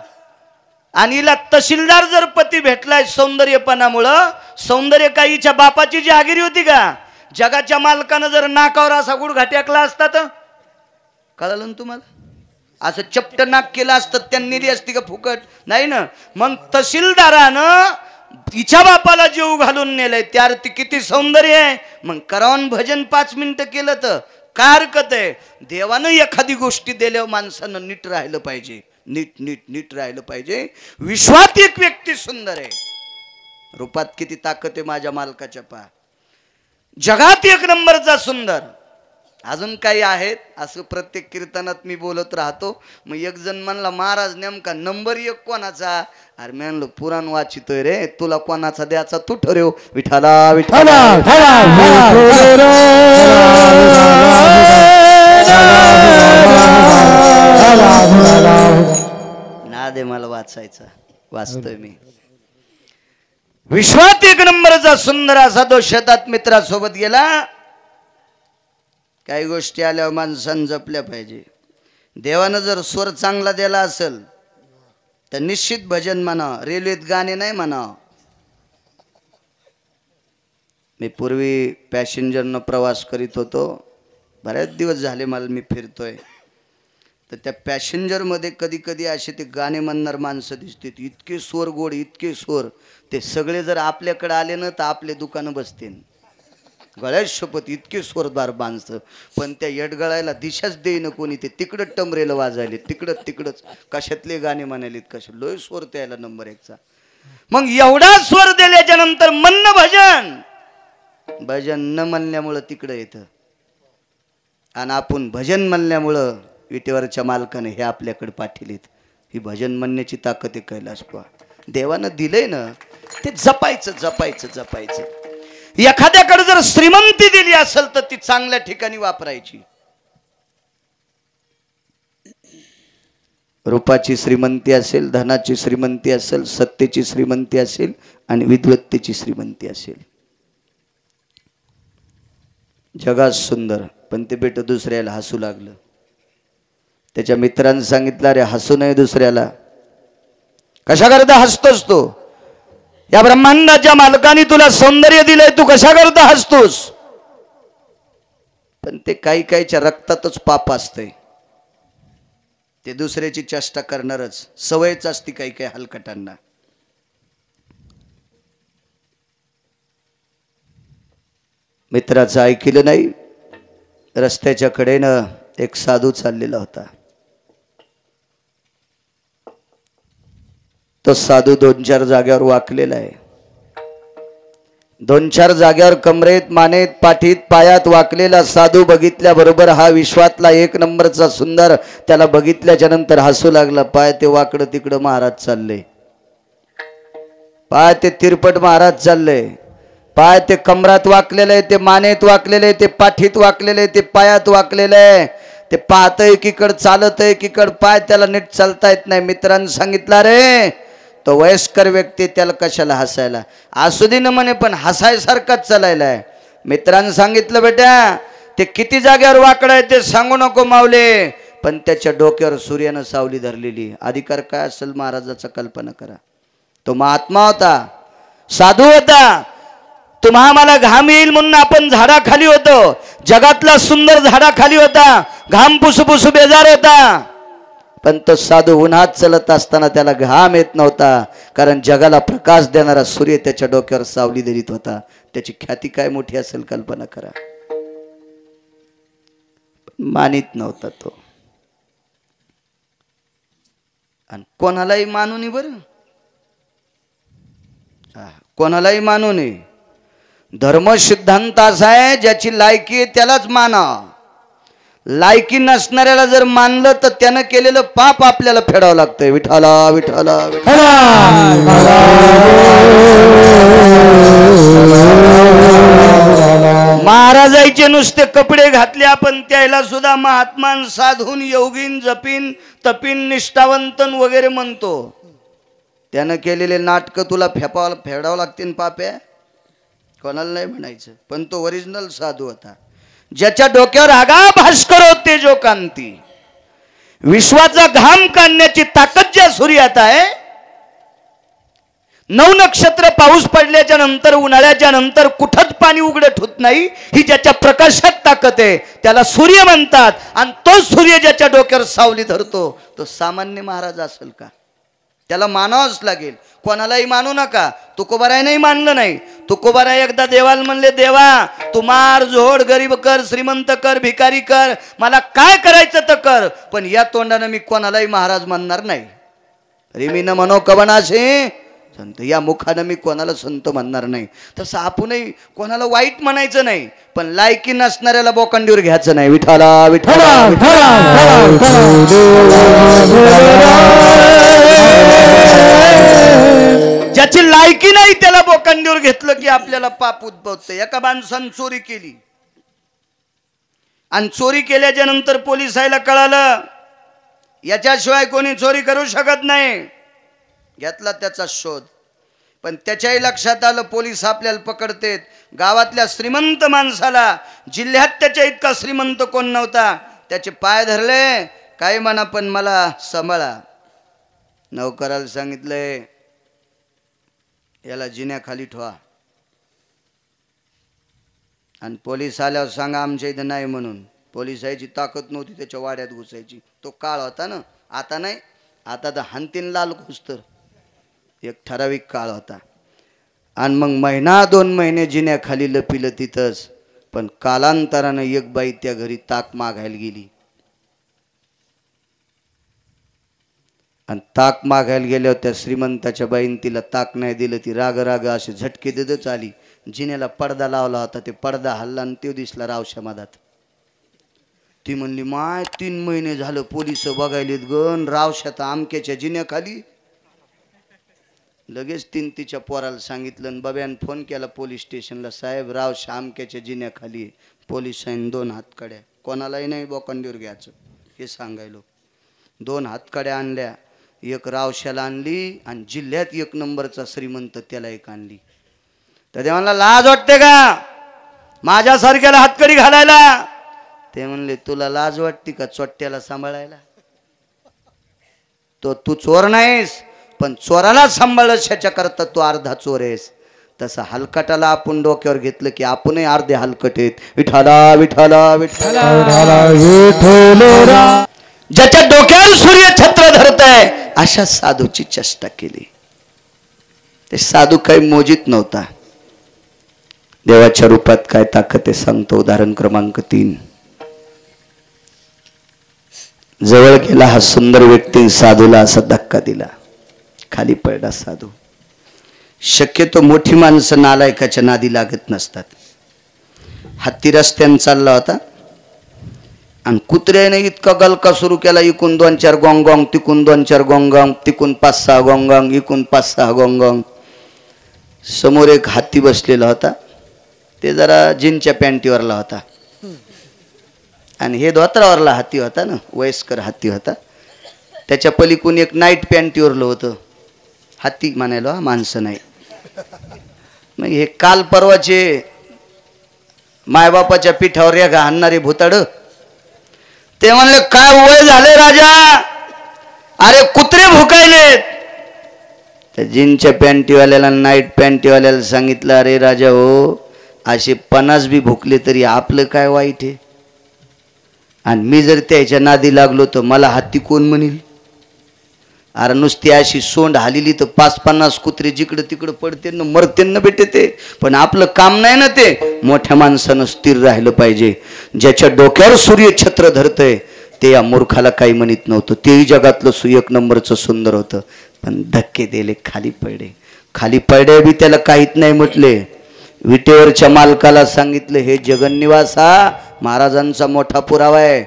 आणि हिला तहसीलदार जर पती भेटलाय सौंदर्यपणामुळं. सौंदर्य काहीच्या बापाची जहागिरी होती का. जगाच्या मालकानं जर नाकावर असा गुडघा टेकला असता तर कळलं ना तुम्हाला. असं चपट नाक केलं असतं त्यांनी नेली असती का फुकट नाही ना. मग तहसीलदारानं तिच्या बापाला जीव घालून नेलंय त्यावर ती किती सौंदर्य आहे. मग करावून भजन 5 मिनिटं केलं तर काय हरकत आहे. देवानं एखादी गोष्टी दिल्यावर माणसानं नीट राहिलं पाहिजे. नीट नीट नीट राहिलं पाहिजे. विश्वात एक व्यक्ती सुंदर आहे, रूपात किती ताकद आहे माझ्या मालकाच्या. पहा जगात एक नंबरचा सुंदर. अजून काही आहेत असं प्रत्येक कीर्तनात मी बोलत राहतो. मग एक जण म्हणला महाराज नेमका नंबर 1 कोणाचा. अरे मी म्हणलो पुराण वाचितोय रे, तुला कोणाचा द्यायचा तू ठरव. विठाला विठाला ना दे मला वाचायचा, वाचतोय मी. विश्वात एक नंबरचा सुंदर असा तो शेतात मित्रासोबत गेला. काही गोष्टी आल्यावर माणसानं जपल्या पाहिजे. देवानं जर स्वर चांगला दिला असेल तर निश्चित भजन म्हणा, रेल्वेत गाणे नाही म्हणा. मी पूर्वी पॅसेंजरनं प्रवास करीत होतो, बऱ्याच दिवस झाले मला मी फिरतोय. तर त्या पॅसेंजरमध्ये कधी कधी असे ते गाणे म्हणणार माणसं दिसते, इतके स्वर गोड इतके स्वर. ते सगळे जर आपल्याकडे आले ना तर आपले दुकानं बसतील. गळ्यात शपथ इतके स्वरदार माणसं. पण त्या येडगळायला दिशाच देईन कोणी. ते तिकडं टमरेलं वाजायले, तिकडंच कशातले गाणे म्हणालेत कशा लोय स्वर त्याला नंबर 1चा. मग एवढा स्वर दिल्याच्या नंतर म्हणणं भजन. भजन न म्हणल्यामुळं तिकडं येतं आणि आपण भजन म्हणल्यामुळं विटेवरच्या मालकाने हे आपल्याकडे पाठवलीत. ही भजन म्हणण्याची ताकद आहे कैलास. पहा देवानं दिलंय ना ते जपायचं जपायचं जपायचं. एखाद्याकडे जर श्रीमंती दिली असेल तर ती चांगल्या ठिकाणी वापरायची. रूपाची श्रीमंती असेल, धनाची श्रीमंती असेल, सत्तेची श्रीमंती असेल आणि विद्वत्तेची श्रीमंती असेल. जगात सुंदर, पण ते बेट दुसऱ्याला हसू लागलं. त्याच्या मित्रांनी सांगितलं, अरे हसू नये दुसऱ्याला. कशा करता हसतोस तू? या ब्रह्मांडाच्या मालकाने तुला सौंदर्य दिलंय, तू कशा करता हसतोस? पण ते काही काहीच्या रक्तातच पाप असतंय. ते दुसऱ्याची चेष्टा करणारच सवयच असती काही काही हलकटांना. मित्राचं ऐकलं नाही. रस्त्याच्या कडेनं एक साधू चाललेला होता. तो साधू 2-4 जाग्यावर वाकलेला आहे. 2-4 जाग्यावर कमरेत, मानेत, पाठीत, पायात वाकलेला साधू बघितल्याबरोबर हा विश्वातला 1 नंबरचा सुंदर त्याला बघितल्याच्या नंतर हसू लागला. पाय ते वाकडं तिकडं महाराज चालले, पाय ते तिरपट महाराज चालले, पाय ते कमरात वाकलेले, ते मानेत वाकलेले, ते पाठीत वाकलेले, ते पायात वाकलेले, ते पाहतय एकीकड, चालत एकीकड, पाय त्याला नीट चालता येत नाही. मित्रांनी सांगितलं, रे तो वयस्कर व्यक्ती, त्याला कशाला हसायला? असू दे ना म्हणे, पण हसायसारखाच चालायला आहे. मित्रांनी सांगितलं, बेटा ते किती जाग्यावर वाकडं आहे ते सांगू नको माऊले, पण त्याच्या डोक्यावर सूर्यानं सावली धरलेली. अधिकार काय असेल महाराजाचा कल्पना करा. तो महात्मा होता, साधू होता. तुम्हा मला घाम येईल म्हणून आपण झाडाखाली होतो. जगातला सुंदर झाडाखाली होता, घाम पुसू बेजार होता. पण तो साधू उन्हात चलत असताना त्याला घाम येत नव्हता, कारण जगाला प्रकाश देणारा सूर्य त्याच्या डोक्यावर सावली धरीत होता. त्याची ख्याती काय मोठी असेल कल्पना करा. मानित नव्हता तो, आणि कोणालाही मानू नये बरं, कोणालाही मानू नये. धर्म सिद्धांत असा आहे, ज्याची लायकी आहे त्यालाच माना. लायकी नसणाऱ्याला जर मानलं तर त्यानं केलेलं पाप आपल्याला फेडावं लागतंय. विठाला विठाला महाराजांचे नुसते कपडे घातले आपण, त्याला सुद्धा महात्मान, साधून, योगीन, जपीन, तपीन, निष्ठावंतन वगैरे म्हणतो. त्यानं केलेले नाटक तुला फेडावं लागतील पाप्या. कोणाला नाही म्हणायचं, पण तो ओरिजिनल साधू होता, ज्याच्या डोक्यावर आगा भास्कर होते जो कांती. विश्वाचा घाम काढण्याची ताकद ज्या सूर्यात आहे. 9 नक्षत्र पाऊस पडल्याच्या नंतर, उन्हाळ्याच्या नंतर कुठंच पाणी उघडत होत नाही, ही ज्याच्या प्रकाशात ताकद आहे त्याला सूर्य म्हणतात. आणि तो सूर्य ज्याच्या डोक्यावर सावली धरतो, तो सामान्य महाराज असेल का? त्याला मानावंच लागेल. कोणालाही मानू नका. तुकोबारायनंही मानलं नाही. तुकोबाराय एकदा देवाला म्हणले, देवा तू मार झोड, गरीब कर, श्रीमंत कर, भिकारी कर, मला काय करायचं तर कर, पण या तोंडानं मी कोणालाही महाराज म्हणणार नाही. रिमीन म्हणो कवनाशी संत, या मुखानं मी कोणाला संत म्हणणार नाही. तसं आपणही कोणाला वाईट म्हणायचं नाही, पण लायकी नसणाऱ्याला बोकांडीवर घ्यायचं नाही. विठाला विठाला ज्याची लायकी नाही त्याला बोकांडीवर घेतलं की आपल्याला पाप उद्भवतं. एका माणसानं चोरी केली, आणि चोरी केल्याच्या नंतर पोलिसाला कळालं याच्याशिवाय कोणी चोरी करू शकत नाही. घेतला त्याचा शोध, पण त्याच्याही लक्षात आलं पोलीस आपल्याला पकडतेत. गावातल्या श्रीमंत माणसाला, जिल्ह्यात त्याच्या इतका श्रीमंत कोण नव्हता, त्याचे पाय धरले. काय म्हणा पण मला सांभाळा. नौकराला सांगितलंय याला जिन्याखाली ठेवा, आणि पोलीस आल्यावर सांगा आमच्या इथं नाही म्हणून. पोलिसाची ताकद नव्हती त्याच्या वाड्यात घुसायची. तो काळ होता ना, आता नाही. आता तर हंतीन लाल घुसतर. एक ठराविक काळ होता. आणि मग 1-2 महिने जिन्याखाली लपिलं तिथंच. पण कालांतरानं एक बाई त्या घरी ताक मागायला गेली, आणि ताक मागायला गेल्यावर त्या श्रीमंताच्या बाईन तिला ताक नाही दिलं. ती राग राग असे झटके देतच आली. जिन्याला पडदा लावला होता, ते पडदा हल्ला आणि तो दिसला रावशा मधात. ती म्हणली, माय 3 महिने झालं पोलिस बघायलेत गण, रावशात आमक्याच्या जिन्याखाली. लगेच तिच्या पोराला सांगितलं, बाब्यान फोन केला पोलीस स्टेशनला, साहेब रावशा आमक्याच्या जिन्याखाली. पोलिसांनी 2 हात कड्या, कोणालाही नाही बोकांडीवर घ्यायचं हे सांगायलो. 2 हातकड्या आणल्या, एक रावशाला आणली आणि जिल्ह्यात 1 नंबरचा श्रीमंत त्याला एक आणली. तर ते म्हणला लाज वाटते का माझ्यासारख्याला हातकडी घालायला? ते म्हणले तुला लाज वाटते का चोट्ट्याला सांभाळायला? तो तू चोर नाहीस, पण चोराला सांभाळस ह्याच्या करता तू अर्धा चोर आहेस. तसं हलकटाला आपण डोक्यावर घेतलं की आपणही अर्धे हलकट आहेत. विठाला विठाला विठाला ज्याच्या डोक्यावर सूर्य छत्र धरत आहे अशा साधूची चेष्टा केली. ते साधू काही मोजित नव्हता. देवाच्या रूपात काय ताकद आहे सांगतो. उदाहरण क्रमांक 3. जवळ गेला हा सुंदर व्यक्ती, साधूला असा धक्का दिला, खाली पडला साधू. शक्यतो मोठी माणसं नालायकाच्या नादी लागत नसतात. हत्ती रस्त्याने चालला होता आणि कुत्र्याने इतका गलका सुरू केला, इकून 2-4 गोंगोंग, तिकून 2-4 गोंगोंग, तिकून 5-6 गोंगोंग, इकून 5-6 गोंगोंग. समोर एक हत्ती बसलेला होता. ते जरा जीनच्या पॅन्टीवरला होता आणि हे धोत्रावरला हत्ती होता ना, वयस्कर हत्ती होता. त्याच्या पलीकडून एक नाईट पॅन्टीवरलं होतं. हत्ती म्हणायला माणसं नाही. मग हे काल परवाचे मायबापाच्या पिठावर रेगा आणणारे भुताड ते म्हणले काय वय झाले राजा, अरे कुत्रे भुकायलेत. त्या जीनच्या पॅन्टीवाल्याला नाईट पॅन्टीवाल्याला सांगितलं अरे राजा हो, असे 50 बी भुकले तरी आपलं काय वाईट आहे, आणि मी जर त्याच्या नादी लागलो तर मला हत्ती कोण म्हणेल? अरे नुसती अशी सोंड हालिली तर 5-50 कुत्रे जिकडं तिकडं पडते न मरते न भेटे ते. पण आपलं काम नाही ना ते. मोठ्या माणसानं स्थिर राहिलं पाहिजे. ज्याच्या डोक्यावर सूर्य छत्र धरतय ते या मूर्खाला काही म्हणत नव्हतं. तेही जगातलं 1 नंबरचं सुंदर होतं, पण धक्के दिले, खाली पडले. खाली पडले बी त्याला काहीच नाही म्हटले. विटेवरच्या मालकाला सांगितलं हे जगन्निवासा महाराजांचा मोठा पुरावा आहे,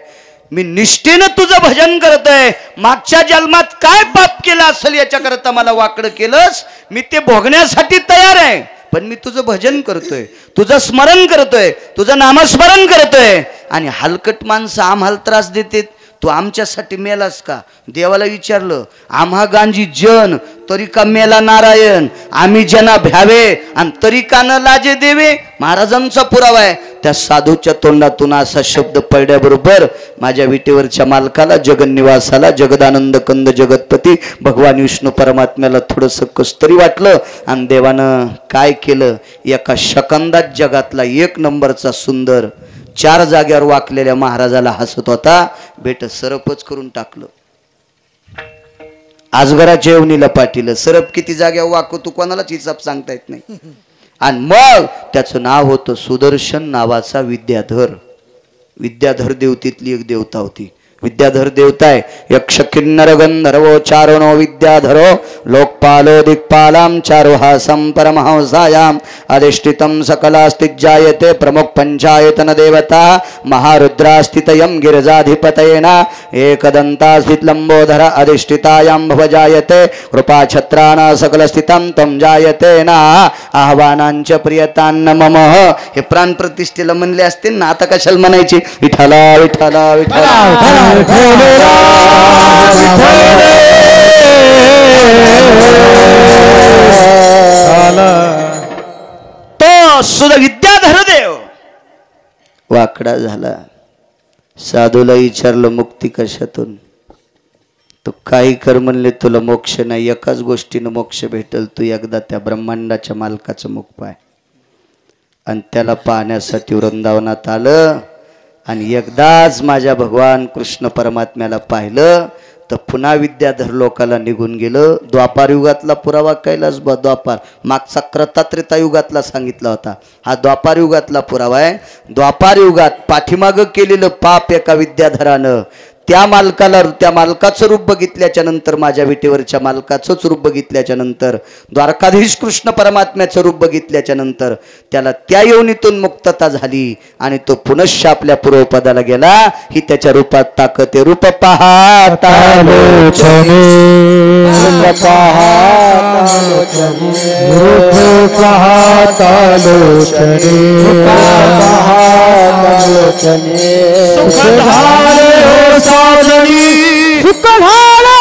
मी निष्ठेनं तुझं भजन करतोय. मागच्या जन्मात काय पाप केलं असेल याच्या करता मला वाकडं केलंस, मी ते भोगण्यासाठी तयार आहे. पण मी तुझं भजन करतोय, तुझं स्मरण करतोय, तुझं नामस्मरण करतोय. आणि हलकट माणसं आम्हाला त्रास देतात, तू आमच्यासाठी मेलास का? देवाला विचारलं आम्हा गांजी जन तरी का मेला नारायण, आम्ही जना भ्यावे आणि तरी का न लाजे देवे. महाराजांचा पुरावा आहे. त्या साधूच्या तोंडातून असा शब्द पडल्याबरोबर माझ्या विटेवरच्या मालकाला, जगन्निवासाला, जगदानंद कंद जगतपती भगवान विष्णू परमात्म्याला थोडंसं कसतरी वाटलं. आणि देवानं काय केलं, एका शकंदात जगातला 1 नंबरचा सुंदर 4 जाग्यावर वाकलेल्या महाराजाला हसत होता, बेट सरपच करून टाकलं. आजगराच्या येवनीला पाटील सरप किती जाग्यावर वाकवतो कोणालाच हिसाब सांगता येत नाही. आणि मग त्याचं नाव होतं सुदर्शन नावाचा विद्याधर. विद्याधर देवतीतली एक देवता होती. विद्याधर देवता आहे. यक्ष किन्नर गंधर्वो चारणो विद्याधरो लोकपालो दिक्पालां चारुहासं परमहंसायां अधिष्ठितं सकलास्तिज्जायते प्रमुख पंचायतन देवता महारुद्रास्थितयं गिरिजाधिपतयेन एकदन्तास्थित लंबोधर अधिष्ठितायां भवजायते कृपाछत्राण सकलस्थितं तं जायते ना आह्वानांच प्रियतान्न मम. हे प्राण प्रतिष्ठेला म्हणले असते ना, आता कशाला म्हणायचे विठाला विठाला विठाला. तो सुद्धा विद्याधर देव वाकडा झाला. साधूला विचारलं मुक्ती कशातून? तो काही कर म्हणले तुला मोक्ष नाही, एकाच गोष्टीनं मोक्ष भेटल, तू एकदा त्या ब्रह्मांडाच्या मालकाचं मुख पाय. आणि त्याला पाहण्यासाठी वृंदावनात आलं आणि एकदाच माझ्या भगवान कृष्ण परमात्म्याला पाहिलं तर पुन्हा विद्याधर लोकाला निघून गेलं. द्वापार युगातला पुरावा कैलास बा. द्वापार मागचा क्रतात्रेता युगातला सांगितला होता, हा द्वापार युगातला पुरावा आहे. द्वापार युगात पाठीमागं केलेलं पाप एका विद्याधरानं त्या मालकाचं रूप बघितल्याच्या नंतर, माझ्या विटेवरच्या मालकाचंच रूप बघितल्याच्या नंतर, द्वारकाधीश कृष्ण परमात्म्याचं रूप बघितल्याच्या नंतर त्याला त्या योनीतून मुक्तता झाली आणि तो पुनश्च आपल्या पूर्वपदाला गेला. ही त्याच्या रूपात ताकद आहे. रूप पाहता लोचने, रूप पाहता लोचने, सुख झाले हो साजनी, सुख झाले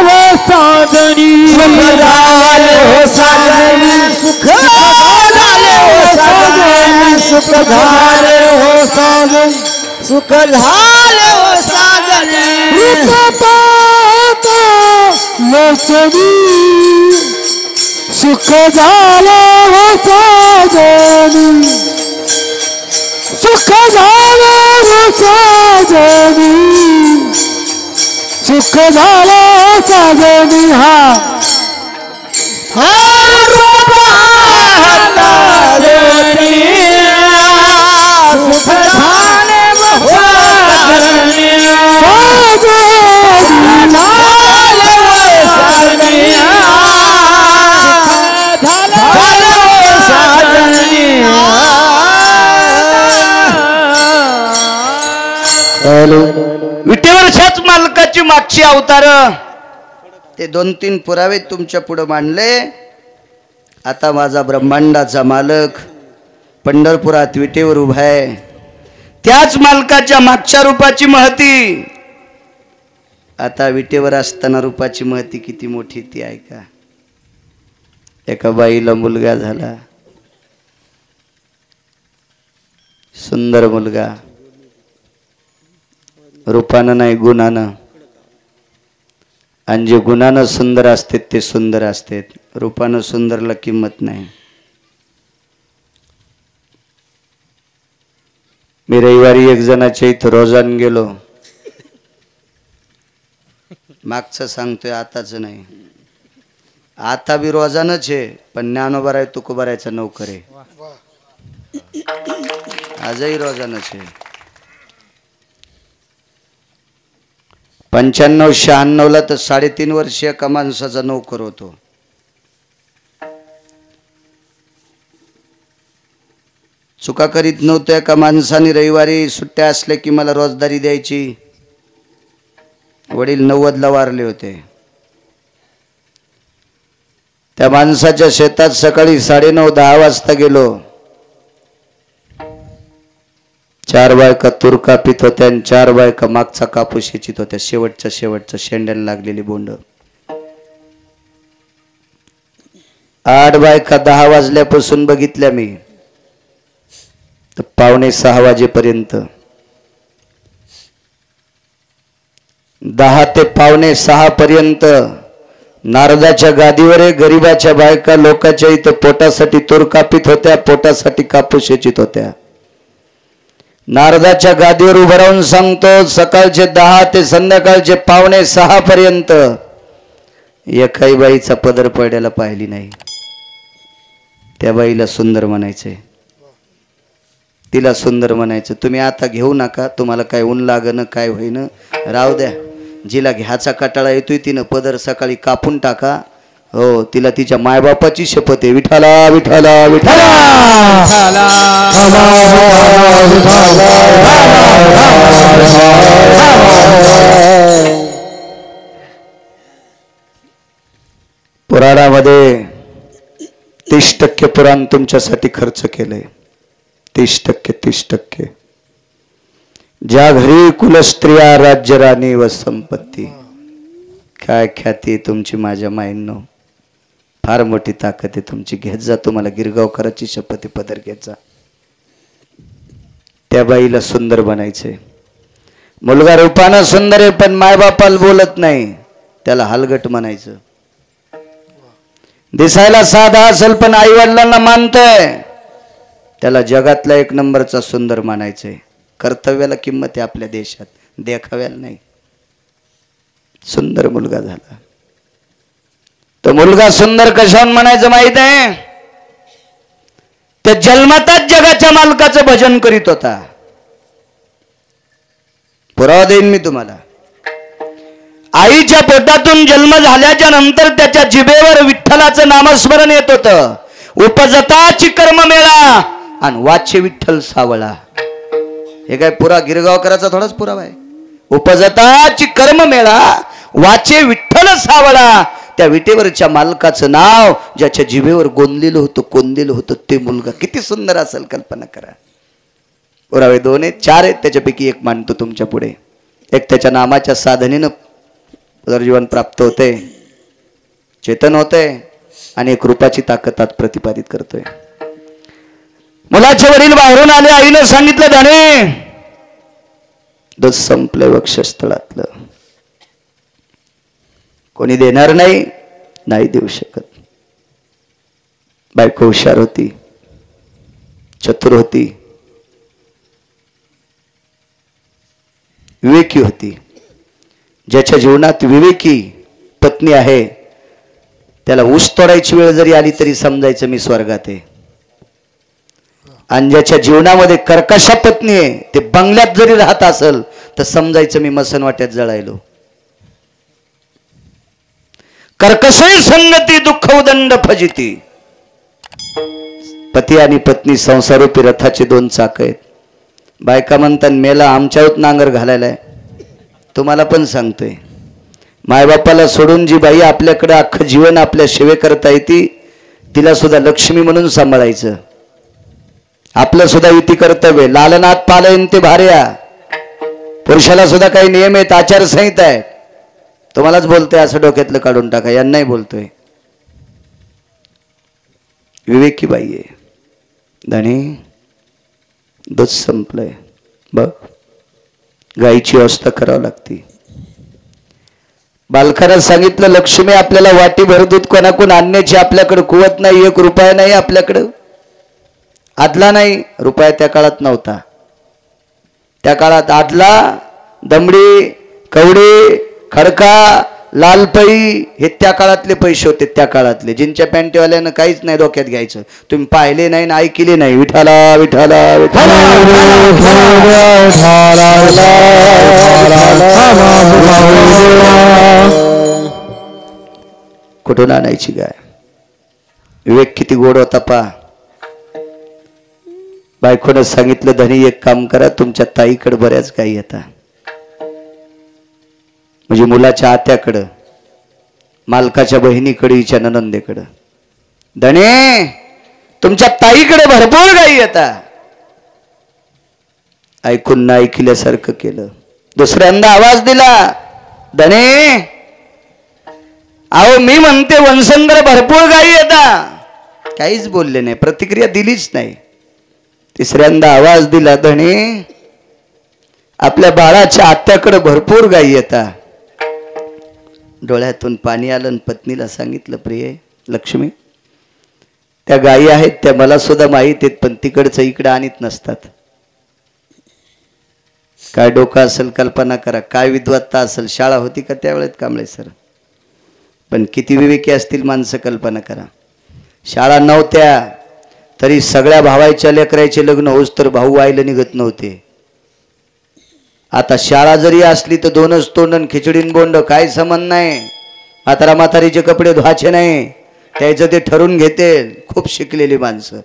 हो साजनी सुख झाले हो साजनी सुख झाले हो साजनी सुख झाले हो साजनी सुख झाले हो साजनी रूप पाहता लोचनी सुख झाले हो साजनी सुख झाले हो साजनी सुख झाले साजनी हा रूप पाहता लोचनी सुख झाले हो साजनी झाले हो साजनी झाले हो साजनी विटेवरच्याच मालकाची मागची अवतार ते 2-3 पुरावे तुमच्या पुढे मांडले. आता माझा ब्रह्मांडाचा मालक पंढरपुरात विटेवर उभा आहे. त्याच मालकाच्या मागच्या रूपाची महती आता विटेवर असताना रूपाची महती किती मोठी ती ऐका. एका बाईला मुलगा झाला, सुंदर मुलगा, रूपानं नाही गुणानं. आणि जे गुणानं सुंदर असते ते सुंदर असते, रूपानं सुंदरला किंमत नाही. मी रविवारी एक जणाच्या इथं रोजान गेलो. मागचं सांगतोय, आताच नाही. आता बी रोजानच आहे, पण ज्ञानोबा राय तुकोबारायचा नौकर आहे. आजही रोजानच आहे. 95-96 तर 3.5 वर्ष एका माणसाचा नौकर होतो. चुका करीत नव्हतो. एका माणसाने रविवारी सुट्ट्या असल्या की मला रोजदारी द्यायची. वडील 90ला वारले होते. त्या माणसाच्या शेतात सकाळी 9:30-10 वाजता गेलो. 4 बायका तूर कापीत होत्या आणि 4 बायका मागचा कापूस शेचित होत्या. शेवटच्या शेंड्याला लागलेली बोंड. 8 बायका 10 वाजल्यापासून बघितल्या मी तर 5:45 वाजेपर्यंत. 10 ते 5:45 पर्यंत नारदाच्या गादीवर गरीबाच्या बायका लोकांच्या इथं पोटासाठी तूर कापीत होत्या, पोटासाठी कापूस शेचित होत्या. नारदाच्या गादीवर उभं राहून सांगतो, सकाळचे 10 ते संध्याकाळचे 5:45 पर्यंत एकाही बाईचा पदर पडायला पाहिली नाही. त्या बाईला सुंदर म्हणायचंय, तिला सुंदर म्हणायचं. तुम्ही आता घेऊ नका, तुम्हाला काय ऊन लागणं काय होईन राहू द्या. जिला घ्याचा कटाळा येतोय तिनं पदर सकाळी कापून टाका. हो, तिला तिच्या मायबापाची शपथ आहे. विठाला विठाला विठाला. पुराणामध्ये 30% पुराण तुमच्यासाठी खर्च केलंय. 30%. ज्या घरी कुलस्त्रिया राज्य राणी व संपत्ती. काय ख्याती तुमची माझ्या माईंनो. फार मोठी ताकद आहे तुमची. घेत जा, तुम्हाला गिरगावकराची शपथ पदर घेत जा. त्या बाईला सुंदर बनायचंय. मुलगा रूपानं सुंदर आहे पण मायबापाला बोलत नाही, त्याला हलगट म्हणायचं. दिसायला साधा असेल पण आई वडिलांना मानतोय, त्याला जगातला 1 नंबरचा सुंदर मानायचंय. कर्तव्याला किंमत आहे आपल्या देशात, देखाव्याला नाही. सुंदर मुलगा झाला. तो मुलगा सुंदर कशावर म्हणायचं माहित आहे? त्या जन्मताच जगाच्या मालकाचं भजन करीत होता. पुरावा देईन मी तुम्हाला. आईच्या पोटातून जन्म झाल्याच्या नंतर त्याच्या जिभेवर विठ्ठलाचं नामस्मरण येत होतं. उपजताची कर्म मेळा आणि वाचे विठ्ठल सावळा. हे काय पुरा गिरगावकराचा थोडाच पुरावा आहे. उपजताची कर्म मेळा वाचे विठ्ठल सावळा. त्या विटेवरच्या मालकाचं नाव ज्याच्या जिभेवर गोंदलेलं होतं, कोंदलेलं होतं, ते मुलगा किती सुंदर असेल कल्पना करा. पुरावे 2 आहेत, 4 आहेत, त्याच्यापैकी एक मांडतो तुमच्या पुढे. एक त्याच्या नामाच्या साधनेनं पुनर्जीवन प्राप्त होते, चेतन होते आणि एक रूपाची ताकद आत प्रतिपादित करतोय. मुलाचे वडील बाहेरून आले. आईनं सांगितलं धने दूध संपलंय वक्षस्थळातलं, कोणी देणार नाही, नाही देऊ शकत. बायको हुशार होती, चतुर होती, विवेकी होती. ज्याच्या जीवनात विवेकी पत्नी आहे त्याला ऊस तोडायची वेळ जरी आली तरी समजायचं मी स्वर्गात आहे. आणि ज्याच्या जीवनामध्ये कर्कशा पत्नी आहे ते बंगल्यात जरी राहत असेल तर समजायचं मी मसनवाट्यात जळायलो. कर्कशे संगती दुःख उदंड फजिती. पती आणि पत्नी संसारूपी रथाचे दोन चाक आहेत. बायका म्हणतात मेला आमच्यावर नांगर घालायलाय. तुम्हाला पण सांगतोय, मायबापाला सोडून जी बाई आपल्याकडे अख्खं जीवन आपल्या सेवे करता येते तिला सुद्धा लक्ष्मी म्हणून सांभाळायचं. आपलं सुद्धा युती कर्तव्य. लालनात पालन ते भार्या. पुरुषाला सुद्धा काही नियम आहेत, आचारसंहिता आहेत. तुम्हालाच बोलतोय असं डोक्यातलं काढून टाका, यांनाही बोलतोय. विवेकी बाई आहे. धनी दूध संपलंय बघ, गाईची अवस्था करावं लागते. बालकानं सांगितलं लक्ष्मी आपल्याला वाटी भर दूध कोणाकडून आणण्याची आपल्याकडे कुवत नाही, 1 रुपया नाही आपल्याकडं. आदला नाही, रुपया त्या काळात नव्हता. त्या काळात आदला, दमडी, कवडी, खडका, लालपई हे त्या काळातले पैसे होते. त्या काळातले जिंच्या पॅन्टीवाल्यानं काहीच नाही डोक्यात घ्यायचं. तुम्ही पाहिले नाही ना ऐकले नाही. विठाला विठाला विठाला कुठून आणायची गाय. विवेक किती गोड होता पा. बायकोनं सांगितलं धनी एक काम करा, तुमच्या ताईकडे बऱ्याच गायी येतात, म्हणजे मुलाच्या आत्याकडं, मालकाच्या बहिणीकडे, हिच्या ननंदेकडं. धने तुमच्या ताईकडे भरपूर गायी येतात. ऐकून ना ऐकल्यासारखं केलं. दुसऱ्यांदा आवाज दिला, धने अहो मी म्हणते वनसंकर भरपूर गायी येतात. काहीच बोलले नाही, प्रतिक्रिया दिलीच नाही. तिसऱ्यांदा आवाज दिला, धने आपल्या बाळाच्या आत्याकडे भरपूर गायी येतात. डोळ्यातून पाणी आलं आणि पत्नीला सांगितलं, प्रिय लक्ष्मी त्या गायी आहेत त्या मला सुद्धा माहीत आहेत, पण तिकडचं इकडं आणत नसतात. काय डोकं असेल कल्पना करा, काय विद्वत्ता असेल. शाळा होती का त्यावेळेत कांबळे सर? पण किती विवेकी असतील माणसं कल्पना करा. शाळा नव्हत्या तरी सगळ्या भावायच्या लेकरायचे लग्न होऊस तर भाऊ व्हायला निघत नव्हते. आता शाळा जरी असली तर 2च तोंड खिचडीन बोंड, काय संबंध नाही. म्हातारा म्हातारीचे कपडे धुवायचे नाही, त्याचं ते ठरून घेते. खूप शिकलेली माणसं.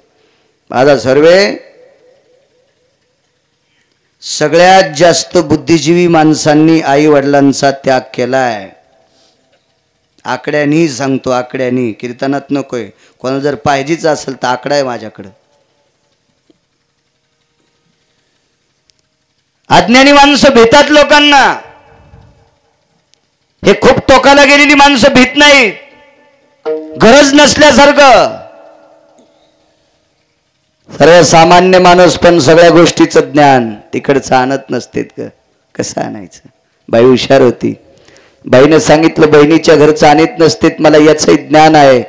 माझा सर्वे सगळ्यात जास्त बुद्धिजीवी माणसांनी आई वडिलांचा त्याग केलाय. आकड्यानी सांगतो, आकड्यानी, कीर्तनात नकोय. कोणाला जर पाहिजेच असेल तर आकडा आहे माझ्याकडं. अज्ञानी माणसं भीतात लोकांना. हे खूप टोकाला गेलेली माणसं भीत नाहीत, गरज नसल्यासारखं. सर्वसामान्य माणूस पण सगळ्या गोष्टीचं ज्ञान तिकडचं आणत नसतेत. कसं आणायचं? बाई हुशार होती. बाईने सांगितलं बहिणीच्या घरचं आणत नसतेत, मला याचंही ज्ञान आहे.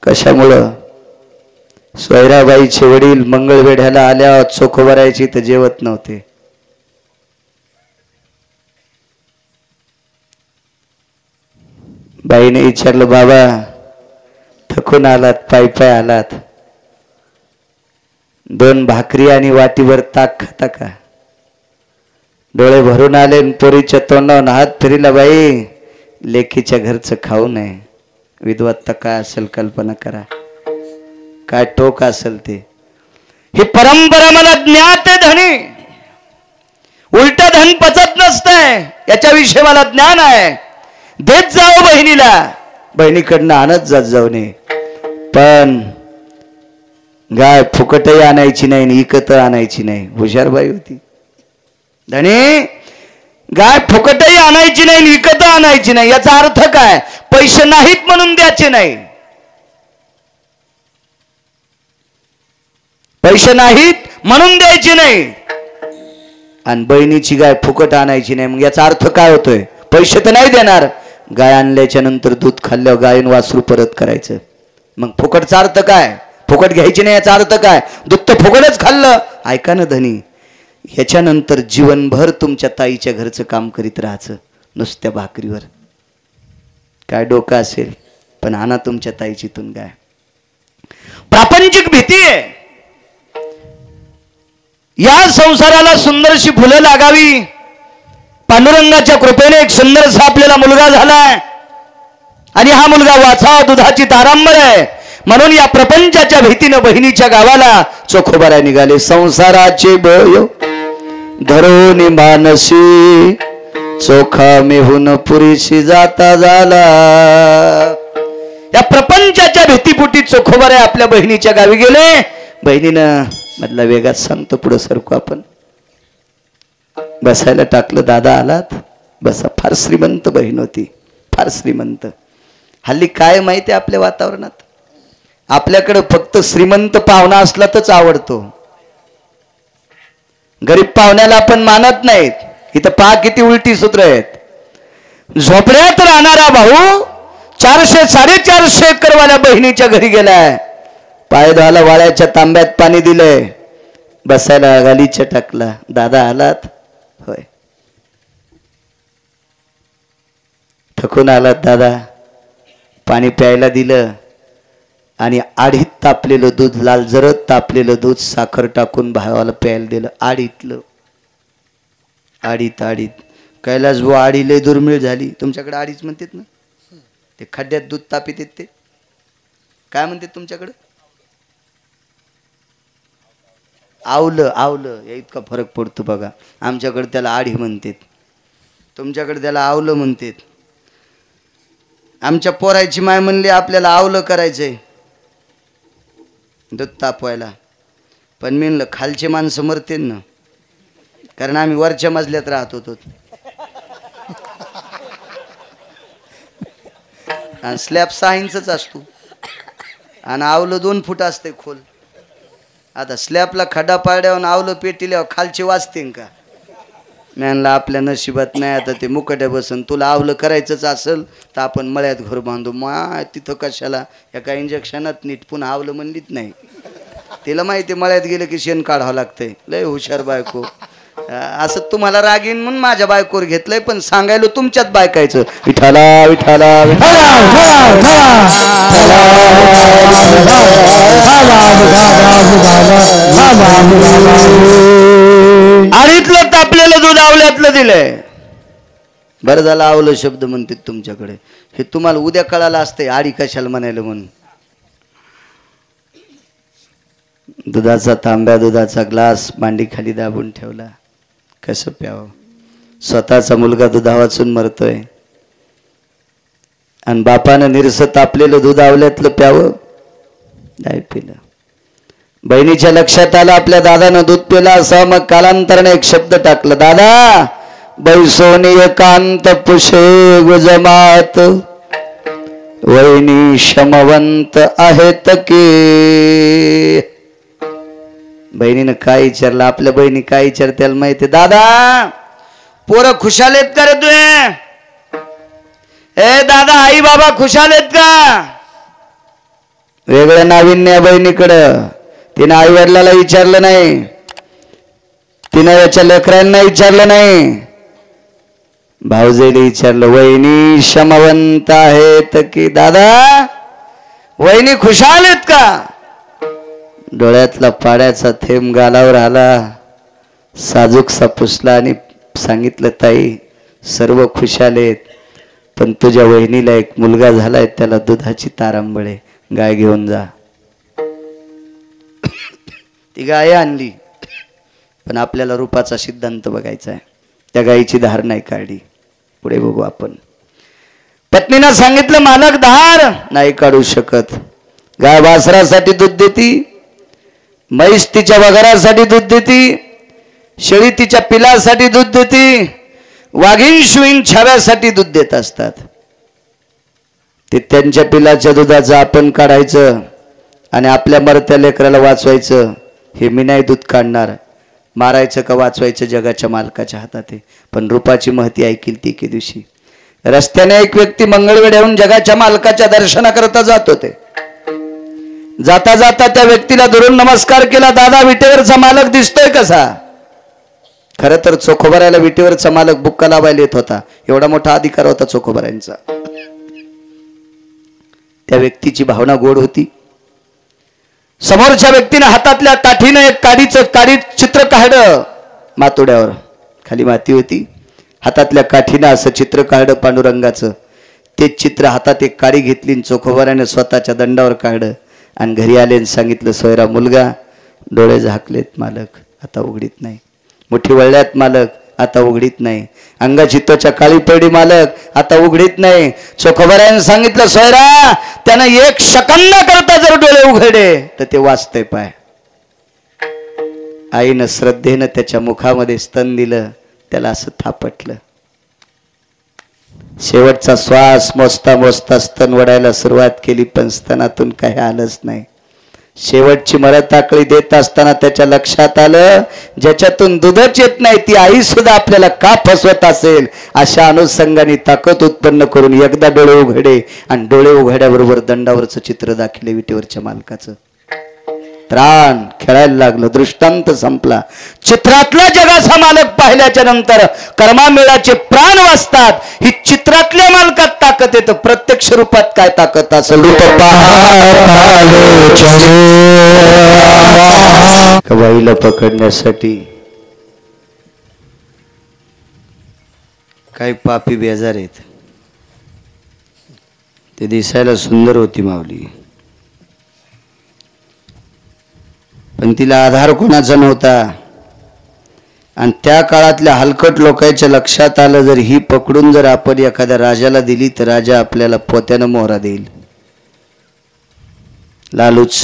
कशामुळं? सोयराबाईचे वडील मंगळवेढ्याला आल्यावर चोखोबरायची तर जेवत नव्हते. बाईने विचारलं, बाबा थकून आलात, पायी पाय आलात, 2 भाकरी आणि वाटीभर ताक खाता का? डोळे भरून आले, पोरीच्या तोंडावर हात फिरला. बाई लेकीच्या घरचं खाऊ नये. विद्वत्ता काय असेल कल्पना करा, काय टोक असेल ते. ही परंपरा मला ज्ञात आहे धनी. उलट धन पचत नसतंय याच्याविषयी मला ज्ञान आहे. देत जाओ बहिणीला, बहिणीकडनं आणत जात जाऊ नये. पण गाय फुकटही आणायची नाही, इकत आणायची नाही. हुशार बाई होती धनी. गाय फुकटही आणायची नाही, विकत आणायची नाही. याचा अर्थ काय? पैसे नाहीत म्हणून द्यायचे नाही. पैसे नाहीत म्हणून द्यायचे नाही. आणि बहिणीची गाय फुकट आणायची नाही. मग याचा अर्थ काय होतोय? पैसे तर नाही देणार. गाय आणल्याच्या नंतर दूध खाल्ल्यावर गायन वासरू परत करायचं. मग फुकटचा अर्थ काय? फुकट घ्यायची नाही याचा अर्थ काय? दूध तर फुकटच खाल्लं. ऐका ना धनी, ह्याच्यानंतर जीवनभर तुमच्या ताईच्या घरचं काम करीत राहायचं, नुसत्या भाकरीवर. काय डोकं असेल, पण आणा तुमच्या ताईचीतून गाय. प्रापंचिक भीती आहे. या संसाराला सुंदरशी फुलं लागावी. पांडुरंगाच्या कृपेने एक सुंदरसा आपल्याला मुलगा झालाय आणि हा मुलगा वाचा दुधाची तारांबर आहे. म्हणून या प्रपंचाच्या भीतीनं बहिणीच्या गावाला चोखोबारा निघाले. संसाराचे भय धरून मानसी चोखा मेहून पुरीशी जाता झाला. या प्रपंचाच्या भीतीपुटी चोखोबारा आपल्या बहिणीच्या गावी गेले. बहिणीनं मधला वेगात सांगतो, पुढं सरकू आपण. बसायला टाकलं. दादा आलात, बसा. फार श्रीमंत बहीण होती, फार श्रीमंत. हल्ली काय माहिती आपल्या वातावरणात, आपल्याकडे फक्त श्रीमंत पाहुणा असला तरच आवडतो. गरीब पाहुण्याला आपण मानत नाहीत. इथं पहा किती उलटी सूत्र आहेत. झोपड्यात राहणारा भाऊ 400-450 एकरवाल्या बहिणीच्या घरी गेलाय. पाय धुवायला वाळ्याच्या तांब्यात पाणी दिलंय. बसायला गालीच्या टाकला. दादा आलात? होय. थकून आलात दादा? पाणी प्यायला दिलं आणि आडीत तापलेलं दूध, लाल जरद तापलेलं दूध साखर टाकून भावाला प्यायला दिलं. आडीतलं. आडीत कैलास भाऊ, आडी लय दुर्मिळ झाली. तुमच्याकडे आडीच म्हणतात ना, ते खड्ड्यात दूध तापित येत, ते काय म्हणतात तुमच्याकडे? आवलं. या इतका फरक पडतो बघा. आमच्याकडे त्याला आडी म्हणतात, तुमच्याकडे त्याला आवलं म्हणतात. आमच्या पोरायची माय म्हणली आपल्याला आवलं करायचंय दूध तापवायला. पण मी म्हणलं खालचे माणसं मरते ना, कारण आम्ही वरच्या मजल्यात राहत होतो. स्लॅब 6 इंचच असतो आणि आवलं 2 फूट असते खोल. आता स्लॅबला खड्डा पाड्यावर आवलं पेटील्यावर खालचे वाचते का? म्हणलं आपल्या नशिबात नाही. आता ते मुकट्या बसन. तुला आवलं करायचंच असेल तर आपण मळ्यात घर बांधू. मा तिथं कशाला? एका इंजेक्शनात नीट पुन्हा आवलं म्हणलीच नाही. तिला माहिती मळ्यात गेलं की शेण काढावं लागतंय. लय हुशार बायको. असं तुम्हाला रागीन म्हणून माझ्या बायकोवर घेतलंय, पण सांगायला तुमच्यात बायकायचं. विठाला विठाला आडीतलं तापलेलं दूध आवल्यातलं दिलंय. बरं झालं आवलं शब्द म्हणतात तुमच्याकडे. हे तुम्हाला उद्या कळालं असतंय आडी कशाला म्हणायला म्हणून. दुधाचा तांब्या, दुधाचा ग्लास मांडी खाली दाबून ठेवला. कसं प्यावं? स्वतःचा मुलगा दुधा वाचून मरतोय आणि बापानं निरस तापलेलं दूध आवल्यातलं प्यावं, नाही पिलं. बहिणीच्या लक्षात आलं आपल्या दादानं दूध पिला असं. मग कालांतराने एक शब्द टाकला. दादा बैसोनी एकांत पुषे गुजमात वहिनी क्षमवंत आहेत की. बहिणीनं काय विचारलं? आपल्या बहिणी काय विचारत्याला माहिती? दादा पोरं खुशाल आहेत का रे तुझे? ए दादा आई बाबा खुशाल आहेत का? वेगळं नाविन्य बहिणीकडं. तिनं आई वडिलाला विचारलं नाही, तिनं याच्या लेकरांना विचारलं नाही, भाऊजेला विचारलं. वहिनी क्षमवंत आहेत की? दादा वहिनी खुशाल आहेत का? डोळ्यातला पाण्याचा थेंब गालावर आला. साजूकसा पुसला आणि सांगितलं, ताई सर्व खुशाल आहेत, पण तुझ्या वहिनीला एक मुलगा झालाय, त्याला दुधाची तारांबळे, गाय घेऊन जा. ती गाय आणली, पण आपल्याला रूपाचा सिद्धांत बघायचा आहे. त्या गायीची धार नाही काढली. पुढे बघू आपण. पत्नीनं सांगितलं मालक धार नाही काढू शकत. गाय वासरासाठी दूध देती, म्हैस तिच्या वगरासाठी दूध देती, शेळी तिच्या पिलासाठी दूध देती, वाघीण शिवीण छाव्यासाठी दूध देत असतात. ते त्यांच्या पिलाच्या दुधाचं आपण काढायचं आणि आपल्या मरत्या लेकराला वाचवायचं. हे मी नाही दूध काढणार. मारायचं का वाचवायचं जगाच्या मालकाच्या हातात आहे. पण रूपाची महती ऐकील ती एके दिवशी. रस्त्याने एक व्यक्ती मंगळवेढ्याहून जगाच्या मालकाच्या दर्शनाकरता जात होते. जाता जाता त्या व्यक्तीला धरून नमस्कार केला. दादा, विटेवरचा मालक दिसतोय कसा? खरं तर चोखोबरायला विटेवरचा मालक बुक्का लावायला येत होता. एवढा मोठा अधिकार होता चोखोबरायांचा. त्या व्यक्तीची भावना गोड होती. समोरच्या व्यक्तीने हातातल्या काठीनं एक काडी चित्र काढलं. मातोड्यावर खाली माती होती. हातातल्या काठीनं असं चित्र काढलं पांडुरंगाचं. ते चित्र हातात एक काडी घेतली आणि चोखोबराने स्वतःच्या दंडावर काढलं आणि घरी आले आणि सांगितलं, सोयरा मुलगा, डोळे झाकलेत मालक, आता उघडीत नाही. मुठी वळल्यात मालक, आता उघडीत नाही. अंगाची त्वचा काळी पडली मालक, आता उघडीत नाही. चोखोबराने सांगितलं, सोयरा, त्यानं एक सेकंद करता जर डोळे उघडे तर ते वाचतंय पाय. आईनं श्रद्धेनं त्याच्या मुखामध्ये स्तन दिलं. त्याला असं थापटलं. शेवटचा श्वास मोजता मोजता स्तन वडायला सुरुवात केली, पण स्तनातून काही आलंच नाही. शेवटची मरताकळी देत असताना त्याच्या लक्षात आलं, ज्याच्यातून दूधच येत नाही ती आई सुद्धा आपल्याला का फसवत असेल. अशा अनुषंगाने ताकद उत्पन्न करून एकदा डोळे उघडे आणि डोळे उघड्याबरोबर दंडावरचं चित्र दाखले विटेवरच्या मालकाचं. त्राण खेळायला लागलं. दृष्टांत संपला. चित्रातल्या जगाचा मालक पाहिल्याच्या नंतर कर्मामेळाचे प्राण वाचतात. ही चित्रातल्या मालकात ताकद येतं. प्रत्यक्ष रूपात काय ताकद असेल? कवाईला पकडण्यासाठी काही पापी बेजार आहेत. ते दिसायला सुंदर होती माऊली, पण तिला आधार कोणाचा नव्हता. आणि त्या काळातल्या हलकट लोकांच्या लक्षात आलं, जर ही पकडून जर आपण एखाद्या राजाला दिली तर राजा आपल्याला पोत्यानं मोहरा देईल. लालूच.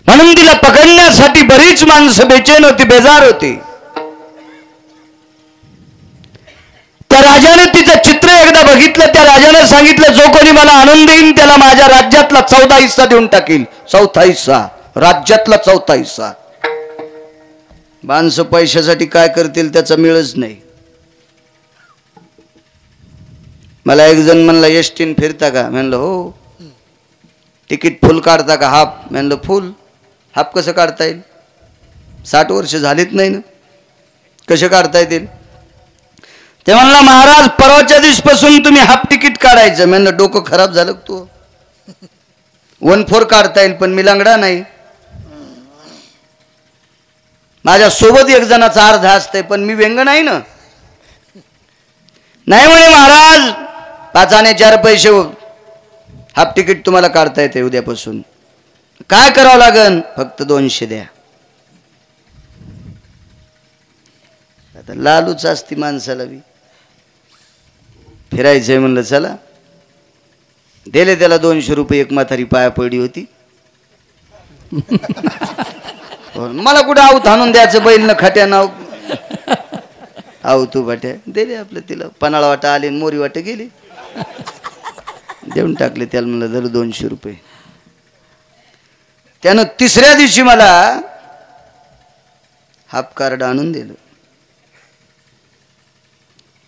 म्हणून तिला पकडण्यासाठी बरीच माणसं बेचैन होती, बेजार होती. त्या राजाने तिचं चित्र एकदा बघितलं. त्या राजाने सांगितलं, जो कोणी मला आणून देईन त्याला माझ्या राज्यातला 14 हिस्सा देऊन टाकील. 4था हिस्सा, राज्यातला 4था हिस्सा. माणसं पैशासाठी काय करतील त्याचा मिळच नाही. मला एक जण म्हणला, एसटीन फिरता का? म्हणलं हो. तिकीट फुल काढता का? हाफ. म्हणलं फुल. हाफ कसं काढता येईल? 60 वर्ष झालीच नाही ना, कसे काढता येतील? ते म्हणला, महाराज परवाच्या दिवसपासून तुम्ही हाफ तिकीट काढायचं. म्हणलं डोकं खराब झालं तू. 1/4 काढता येईल, पण मी लंगडा नाही. माझ्या सोबत एक जणाचा अर्धा असतंय, पण मी व्यंग नाही ना. नाही म्हणे महाराज, 5 आणे 4 पैसे हाफ तिकीट तुम्हाला काढता येते उद्यापासून. काय करावं लागन? फक्त 200 द्या. आता लालूच असती माणसाला बी. फिरायचंय म्हणलं चला. दिले त्याला 200 रुपये. एक म्हातारी पाया पडली होती. मला कुठे आऊत आणून द्यायचं बैल न खाट्या नाव आऊ तू बाट्या. दिले आपलं तिला. पन्हाळा वाटा आले, मोरी वाटे गेली, देऊन टाकले त्याला. म्हणलं धर 200 रुपये. त्यानं 3ऱ्या दिवशी मला हाफ कार्ड आणून दिलं.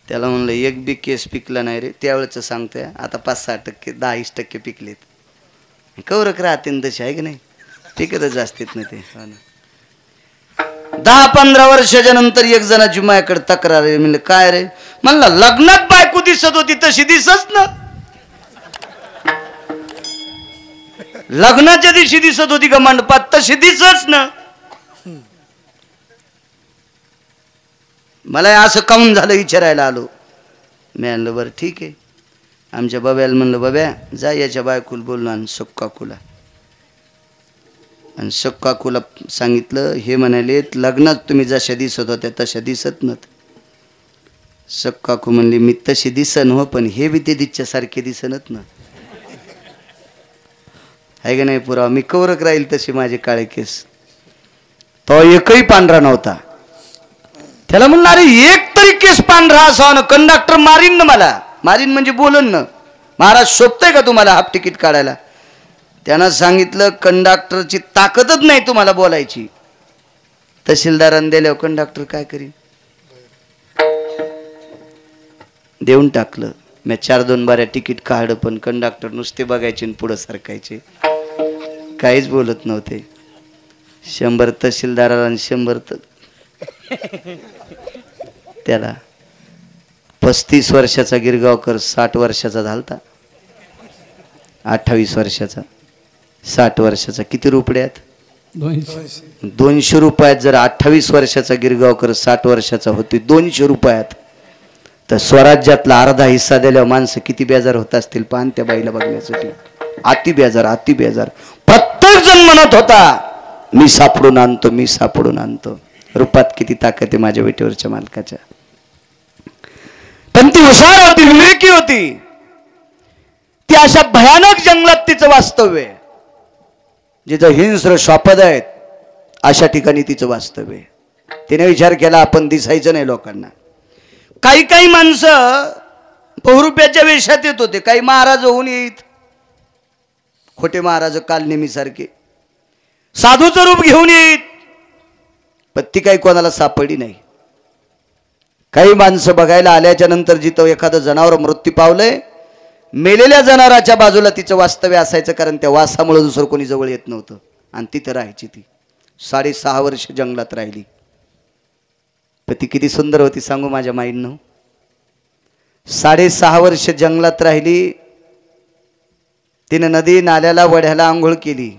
त्याला म्हणलं एक बी केस पिकला नाही रे. त्यावेळेचं सांगतोय, आता 5-6%, 10-20% पिकलेत. कवरक राहते तशी, आहे की नाही? पिकतच असतात ना ते. 10-15 वर्षाच्या नंतर एक जणाची माझ्याकडे तक्रार आहे. म्हणलं काय रे? म्हणलं लग्नात बायको दिसत होती तशी दिसच ना. लग्नाच्या दिवशी दिसत होती का मंडपात तशी दिसच ना. मला असं काऊन झालं विचारायला आलो. मी म्हणलं बरं ठीक आहे. आमच्या बाब्याला म्हणलं, बाब्या जा याच्या बायकोला बोलून आण काकूला. आणि काकूला सांगितलं. हे म्हणाले लग्नात तुम्ही जशा दिसत होत्या तशा दिसत नव्हत. काकू म्हणली मी तशी दिसन हो, पण हे बी ते दिच्छासारखे दिसनत ना. आहे का नाही पुरावा? मी कवरक राहील तशी माझे काळे केस. तो एकही पांढरा नव्हता. त्याला म्हणलं अरे एक तरी केस पांढरा असावा ना, कंडक्टर मारीन ना मला, मारीन म्हणजे बोलन ना, महाराज शोभतंय का तुम्हाला हाफ तिकीट काढायला? त्यानं सांगितलं कंडक्टरची ताकदच नाही तुम्हाला बोलायची. तहसीलदारांनी दिल्यावर कंडक्टर काय करीन? देऊन टाकलं. मी 4-2 बाऱ्या तिकीट काढलं, पण कंडक्टर नुसते बघायचे आणि पुढं सरकायचे, काहीच बोलत नव्हते. 100 तहसीलदाराला आणि 100 त्याला. 35 वर्षाचा गिरगावकर 60 वर्षाचा झालता, 28 वर्षाचा 60 वर्षाचा. किती रुपयात? 200 रुपयात. जर 28 वर्षाचा गिरगावकर 60 वर्षाचा होती 200 रुपयात, तर स्वराज्यातला अर्धा हिस्सा दिल्यावर माणसं किती बेजार होत असतील पान त्या बाईला बघण्यासाठी. अति बेजार, अति बेजार. प्रत्येक जण म्हणत होता मी सापडून आणतो, मी सापडून आणतो. रूपात किती ताकद आहे माझ्या विटेवरच्या मालकाच्या. पण ती हुशार होती, विवेकी होती. ती अशा भयानक जंगलात तिचं वास्तव्य आहे, जिथं हिंस्र श्वापद आहेत, अशा ठिकाणी तिचं वास्तव्य आहे. तिने विचार केला आपण दिसायचं नाही लोकांना. काही काही माणसं बहुरुप्याच्या वेशात येत होते, काही महाराज होऊन येत, खोटे महाराज काल नेहमीसारखे साधूचं रूप घेऊन येत, पण ती काही कोणाला सापडली नाही. काही माणसं बघायला आल्याच्या नंतर जिथं एखादं जनावर मृत्यू पावलंय, मेलेल्या जनावराच्या बाजूला तिचं वास्तव्य असायचं, कारण त्या वासामुळे दुसरं कोणी जवळ येत नव्हतं, आणि तिथं राहायची. ती 6.5 वर्ष जंगलात राहिली. पण ती किती सुंदर होती सांगू माझ्या माईंनो. 6.5 वर्ष जंगलात राहिली. तिने नदी नाल्याला वड्याला आंघोळ केली.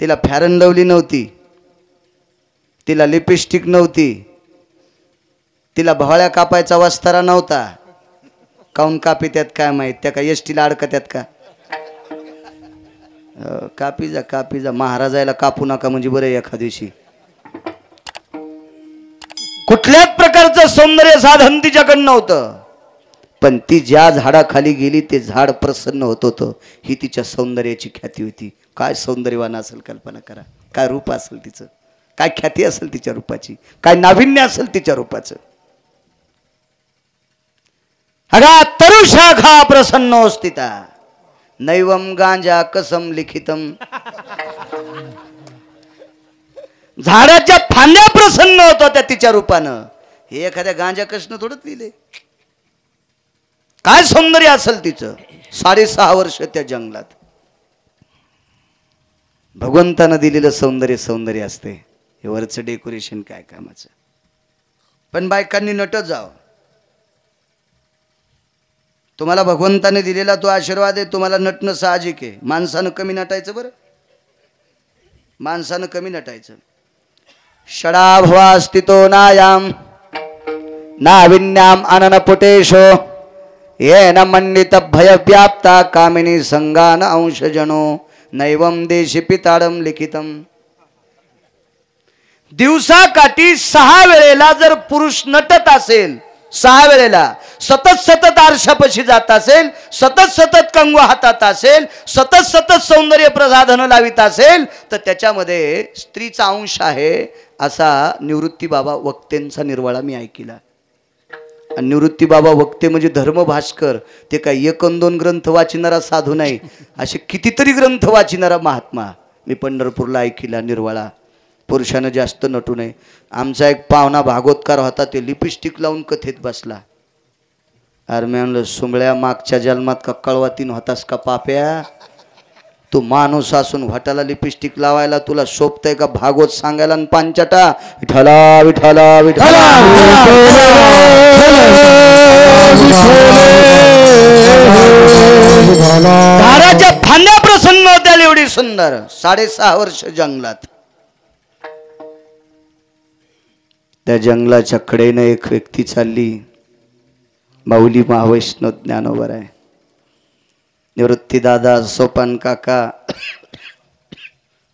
तिला फॅरन लावली नव्हती, तिला लिपस्टिक नव्हती, तिला भवाळ्या कापायचा वस्तारा नव्हता. काऊन कापी त्यात काय माहीत, त्या का एसटीला अडकत्यात का? कापी जा, कापी जा. महाराजाला कापू नका म्हणजे बरं एखाद दिवशी. कुठल्याच प्रकारचं सौंदर्य साधन तिच्याकडं नव्हतं, पण ती ज्या झाडाखाली गेली ते झाड प्रसन्न होत होतं. ही तिच्या सौंदर्याची ख्याती होती. काय सौंदर्यवान असेल कल्पना करा, काय रूप असेल तिचं, काय ख्याती असेल तिच्या रूपाची, काय नाविन्य असेल तिच्या रूपाचं. अगा तरुशाखा प्रसन्नोस्थिता नैवम गांजा कसम लिखितम. झाडाच्या फांद्या प्रसन्न होत होत्या तिच्या रूपानं. हे एखाद्या गांजा कसनं थोडंच लिहिले. काय सौंदर्य असेल तिचं. 6.5 वर्ष त्या जंगलात. भगवंतानं दिलेलं सौंदर्य सौंदर्य असते. हे वरचं डेकोरेशन काय कामाचं. पण बायकांनी नटत जावं. तुम्हाला भगवंताने दिलेला तो आशीर्वाद आहे, तुम्हाला नटणं साहजिक आहे. माणसानं कमी नटायचं बरं, माणसानं कमी नटायचं. षडाभवा स्थितो नायाम नाविन्याम अननपुटेशो येन मंडित भयव्याप्ता कामिनी संगान अंशजनो नैवम देशी पिताडम लिखितम. दिवसा काठी 6 वेळेला जर पुरुष नटत असेल, 6 वेळेला सतत सतत आरशापाशी जात असेल, सतत सतत कंगवा हातात असेल, सतत सतत सौंदर्य प्रसाधन लावित असेल, तर त्याच्यामध्ये स्त्रीचा अंश आहे असा निवृत्ती बाबा वक्तेंचा निर्वाळा मी ऐकला. आणि निवृत्ती बाबा वक्ते म्हणजे धर्मभास्कर. ते काय 1-2 ग्रंथ वाचिणारा साधू नाही, असे कितीतरी ग्रंथ वाचिणारा महात्मा मी पंढरपूरला ऐकला. निर्वाळा. पुरुषानं जास्त नटू नये. आमचा एक पाहुणा भागवतकार होता, ते लिपस्टिक लावून कथेत बसला. अरे मी म्हणलं सुंबळ्या, मागच्या जन्मात का कळवातीन होतास का पाप्या? तू माणूस असून व्हाटाला लिपस्टिक लावायला तुला शोभतय का भागवत सांगायला आणि पांचटा? विठला विठला विठला. झाडाच्या फांद्या प्रसन्न होत्या एवढी सुंदर. 6.5 वर्ष जंगलात. त्या जंगलाच्या कडेनं एक व्यक्ती चालली. माऊली महावैष्णव ज्ञानोबर आहे. निवृत्ती दादा, सोपान काका,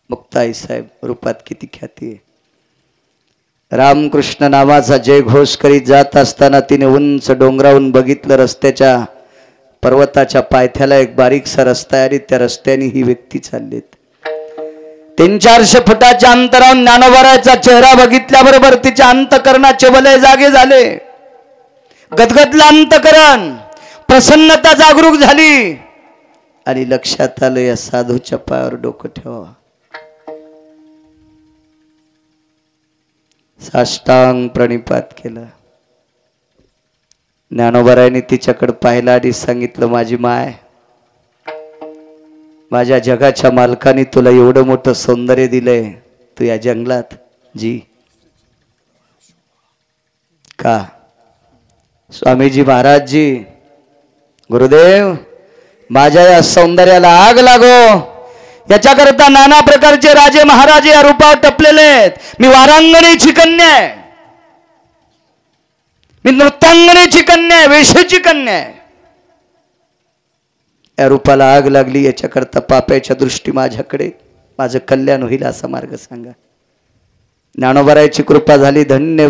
मुक्ताई साहेब, रूपात किती ख्याती आहे. रामकृष्ण नावाचा जय घोष करीत जात असताना तिने उंच डोंगरावून बघितलं. रस्त्याच्या पर्वताच्या पायथ्याला एक बारीकसा रस्ता आहे आणि त्या रस्त्याने ही व्यक्ती चाललीत. 300-400 फुटाच्या अंतरावर ज्ञानोबाराचा चेहरा बघितल्याबरोबर तिच्या अंतकरणाचे वलय जागे झाले. गदगदला अंतकरण, प्रसन्नता जागरूक झाली आणि लक्षात आलं या साधूच्या पायावर डोकं ठेवा. साष्टांग प्रणिपात केला. ज्ञानोबारायने तिच्याकडे पाहिला आणि सांगितलं, माझी माय, माझ्या जगाच्या मालकाने तुला एवढं मोठं सौंदर्य दिलंय, तू या जंगलात जी का? स्वामीजी महाराजजी, गुरुदेव, माझ्या या सौंदर्याला आग लागो, याच्याकरता नाना प्रकारचे राजे महाराजे या रूपावर टपलेले आहेत. मी वारांगणेची कन्या आहे, मी नृत्यांगणेची कन्या आहे, वेशेची कन्या आहे. या रूपाला आग लागली, याच्याकरता पाप्याच्या दृष्टी माझ्याकडे, माझं कल्याण होईल असा मार्ग सांगा. ज्ञानोबारायची कृपा झाली, धन्य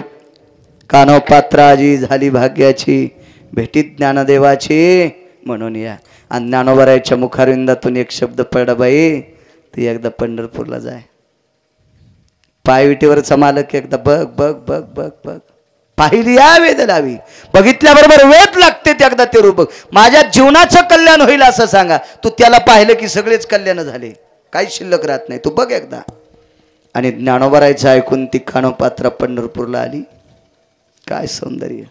कानोपात्राजी झाली भाग्याची, भेटीत ज्ञानदेवाची म्हणून या. आणि ज्ञानोबारायच्या मुखारविंदातून एक शब्द पडला, बाई तू एकदा पंढरपूरला जाय. पायविटीवरचा मालक एकदा बघ बघ बघ बघ बघ, पाहिली या वेद लावी, बघितल्याबरोबर वेद लागते ते एकदा ते रूप बघ, माझ्या जीवनाचं कल्याण होईल असं सांगा. तू त्याला पाहिलं की सगळेच कल्याण झाले, काहीच शिल्लक राहत नाही, तू बघ एकदा. आणि ज्ञानोबारायचं ऐकून ती कानोपात्रा पंढरपूरला आली. काय सौंदर्य!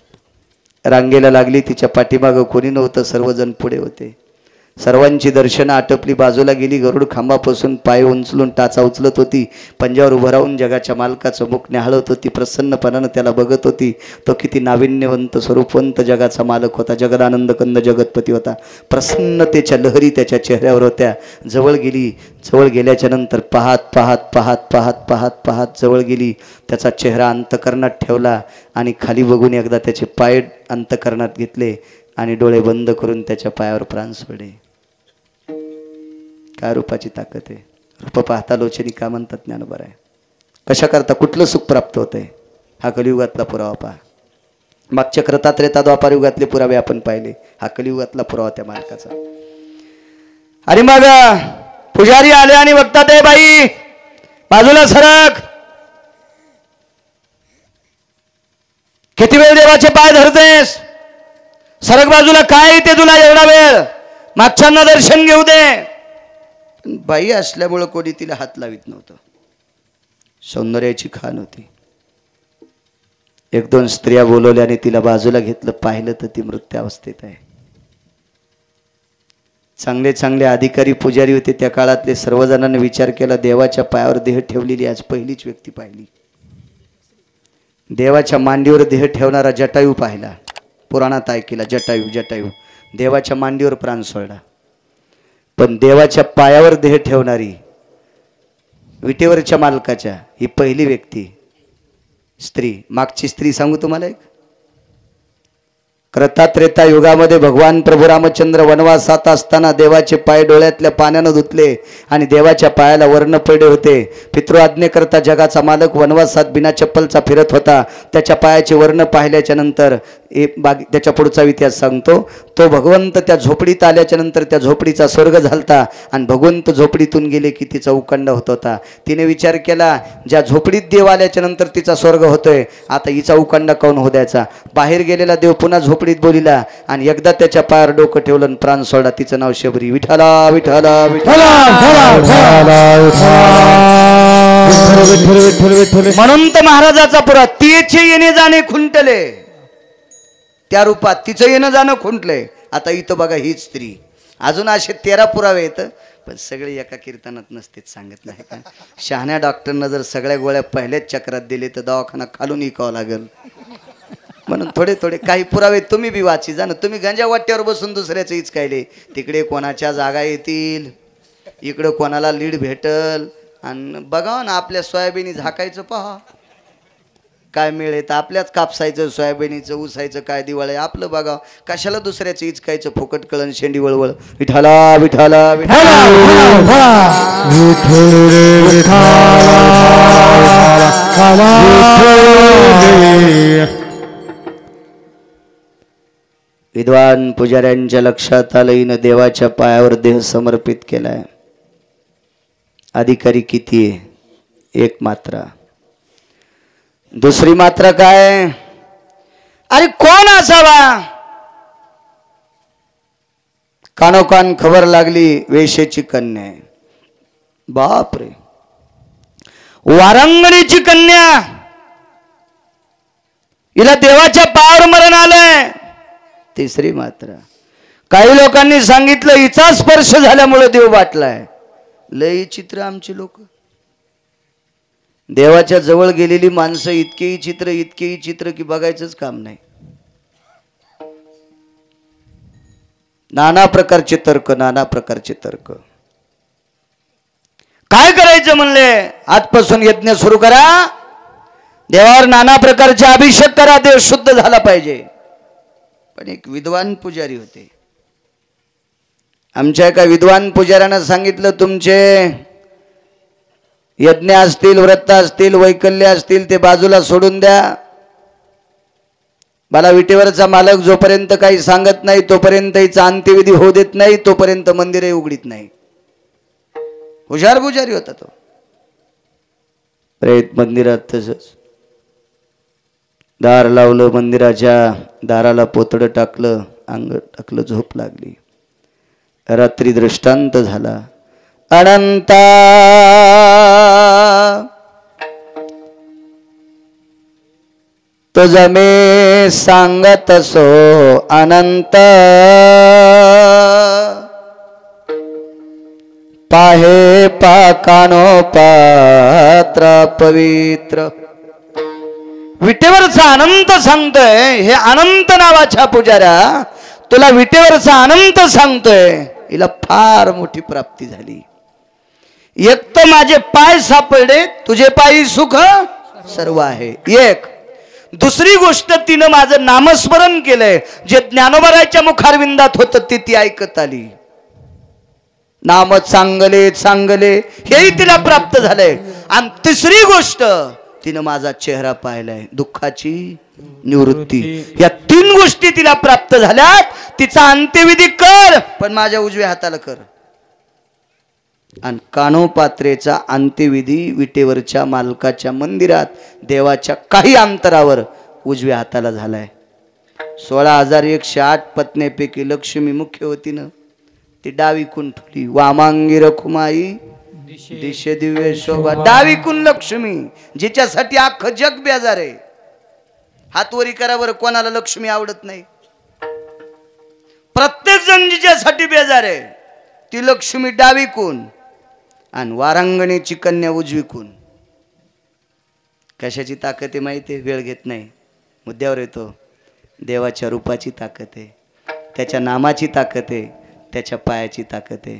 रांगेला लागली, तिच्या पाठीमागं कोणी नव्हतं, सर्वजण पुढे होते. सर्वांची दर्शनं आटपली, बाजूला गेली. गरुड खांबापासून पाय उंचलून टाचा उचलत होती, पंजावर उभं राहून जगाच्या मालकाचं मुख न्याहाळत होती, प्रसन्नपणानं त्याला बघत होती. तो किती नाविन्यवंत स्वरूपवंत जगाचा मालक होता, जगदानंद कंद जगतपती होता. प्रसन्नतेच्या लहरी त्याच्या चेहऱ्यावर होत्या. जवळ गेली, जवळ गेल्याच्या नंतर पाहत पाहत पाहत पाहत पाहत पाहत जवळ गेली, त्याचा चेहरा अंतकरणात ठेवला आणि खाली बघून एकदा त्याचे पाय अंतकरणात घेतले आणि डोळे बंद करून त्याच्या पायावर प्राण सोडले. काय रूपाची ताकद आहे! रूप पाहता लोचनी का म्हणतात ज्ञानोबाराय. कशा करता कुठलं सुख प्राप्त होतंय, हा कलियुगातला पुरावा पहा. मागच्या कृता त्रेता द्वापार युगातले पुरावे आपण पाहिले, हा कलियुगातला पुरावा त्या मालकाचा. आणि मग पुजारी आले आणि बघतात, ए बाई बाजूला सरक, किती वेळ देवाचे पाय धरतेस, सरक बाजूला, काय ते तुला एवढा वेळ, मागच्यांना दर्शन घेऊ दे. बाई असल्यामुळं कोणी तिला हात लावित नव्हतं, सौंदर्याची खान होती. एक दोन स्त्रिया बोलवल्याने तिला बाजूला घेतलं, पाहिलं तर ती मृत्यावस्थेत आहे. चांगले चांगले अधिकारी पुजारी होते त्या काळातले, सर्वजणांनी विचार केला, देवाच्या पायावर देह ठेवलेली आज पहिलीच व्यक्ती पाहिली. देवाच्या मांडीवर देह ठेवणारा जटायू पाहिला, पुराणात ऐकला, जटायू जटायू देवाच्या मांडीवर प्राण सोडला. पण देवाच्या पायावर देह ठेवणारी, विटेवरच्या मालकाच्या, ही पहिली व्यक्ती स्त्री. मागची स्त्री सांगू तुम्हाला एक. कृता त्रेता युगामध्ये भगवान प्रभू रामचंद्र वनवासात असताना देवाचे पाय डोळ्यातल्या पाण्यानं धुतले आणि देवाच्या पायाला वर्ण पडले होते. पितृआज्ञेकरता जगाचा मालक वनवासात बिना चप्पलचा फिरत होता. त्याच्या पायाचे वर्ण पाहिल्याच्या नंतर त्याच्या पुढचा इतिहास सांगतो. तो भगवंत त्या झोपडीत आल्याच्या नंतर त्या झोपडीचा स्वर्ग झालता आणि भगवंत झोपडीतून गेले की तिचा उकंड होत होता. तिने विचार केला, ज्या झोपडीत देव आल्याच्या नंतर तिचा स्वर्ग होतोय, आता हिचा उकंड काऊन हो द्यायचा. बाहेर गेलेला देव पुन्हा झोपडीत बोलिला आणि एकदा त्याच्या पायावर डोकं ठेवलं आणि प्राण सोडला. तिचं नाव शबरी. विठाला विठाला विठाला. म्हणून तर महाराजाचा पुरा तिचे येणे जाणे खुंटले, त्या रूपात तिचं येणं जाणं खुंटलंय. आता इथं बघा हीच स्त्री. अजून असे 13 पुरावे येतं, पण सगळे एका कीर्तनात नसतेच, सांगत नाही का. शहाण्या डॉक्टरनं जर सगळ्या गोळ्या पहिल्याच चक्रात दिले तर दवाखाना खालून इकावं लागेल. म्हणून थोडे थोडे काही पुरावे तुम्ही बी वाची जा ना. तुम्ही गंजा वाट्यावर बसून दुसऱ्याचं हिचकायले, तिकडे कोणाच्या जागा येतील, इकडं कोणाला लीड भेटल, आणि बघा ना आपल्या सोयाबीनी झाकायचं पहा काय मिळेल. आपल्याच कापसायचं, सोयाबीनीचं, उसायचं काय दिवाळ आहे आपलं बघा. कशाला दुसऱ्याचं इचकायचं, फुकट कळण शेंडी वळवळ. विठाला विठाला विठाला. विद्वान पुजाऱ्यांच्या लक्षात आलं, हिनं देवाच्या पायावर देह समर्पित केलाय. अधिकारी किती आहे? एक मात्रा. दुसरी मात्रा काय? अरे कोण असावा? कानोकान खबर लागली वेश्येची कन्या आहे. बापरे, वारंगणीची कन्या, हिला देवाच्या पायावर मरण आलंय. तिसरी मात्रा. काही लोकांनी सांगितलं हिचा स्पर्श झाल्यामुळे देव वाटलाय. लय चित्र आमची लोक. देवाच्या जवळ गेलेली माणसं इतकेही चित्र की बघायचंच काम नाही. नाना प्रकारचे तर्क, नाना प्रकारचे तर्क. काय करायचं म्हणले? आजपासून यज्ञ सुरू करा, देवावर नाना प्रकारचे अभिषेक करा, देव शुद्ध झाला पाहिजे. पण एक विद्वान पुजारी होते. आमच्या एका विद्वान पुजाऱ्यानं सांगितलं, तुमचे यज्ञ असतील, व्रत असतील, वैकल्य असतील ते बाजूला सोडून द्या. मला विटेवरचा मालक जोपर्यंत काही सांगत नाही तोपर्यंत हिचा अंत्यविधी होऊ देत नाही, तोपर्यंत मंदिरही उघडीत नाही. हुशार पुजारी होता तो. प्रेत मंदिरात तसंच दार लावलं, मंदिराच्या दाराला पोतडं टाकलं, अंग टाकलं, झोप लागली. रात्री दृष्टांत झाला. अनंता तुझ मी सांगत असो अनंत, पाहे पाकानो पात्र पवित्र. विटेवरचा अनंत सांगतोय. हे अनंत नावाच्या पुजाऱ्या तुला विटेवरचा अनंत सांगतोय. हिला फार मोठी प्राप्ती झाली. एक तर माझे पाय सापडले, तुझे पायी सुख सर्व आहे. एक. दुसरी गोष्ट, तिनं माझं नामस्मरण केलंय. जे ज्ञानोबाराच्या मुखारविंदात होतं ते ती ऐकत आली. नाम चांगले चांगले हेही तिला प्राप्त झालंय. आणि तिसरी गोष्ट, तिनं माझा चेहरा पाहिलाय, दुःखाची निवृत्ती. या तीन गोष्टी तिला प्राप्त झाल्यात. तिचा अंत्यविधी कर, पण माझ्या उजव्या हाताला कर. आणि कानोपात्रेचा अंत्यविधी विटेवरच्या मालकाच्या मंदिरात देवाच्या काही अंतरावर उजव्या हाताला झालाय. 16,108 पत्नीपैकी लक्ष्मी मुख्य होती ना, ती डावी कुण ठुली. वामांगी रखुमाई दिशे दिव्य शोभा. डावी कुण लक्ष्मी, जिच्यासाठी अख्खं जग बेजार आहे. हातवरी करा बरं, कोणाला लक्ष्मी आवडत नाही? प्रत्येक जण जिच्यासाठी बेजार आहे ती लक्ष्मी डावी कुण, आणि वारांगणीची कन्या उजवी कुण. कशाची ताकद आहे माहिती आहे? वेळ घेत नाही, मुद्द्यावर येतो. देवाच्या रूपाची ताकद आहे, त्याच्या नामाची ताकद आहे, त्याच्या पायाची ताकद आहे.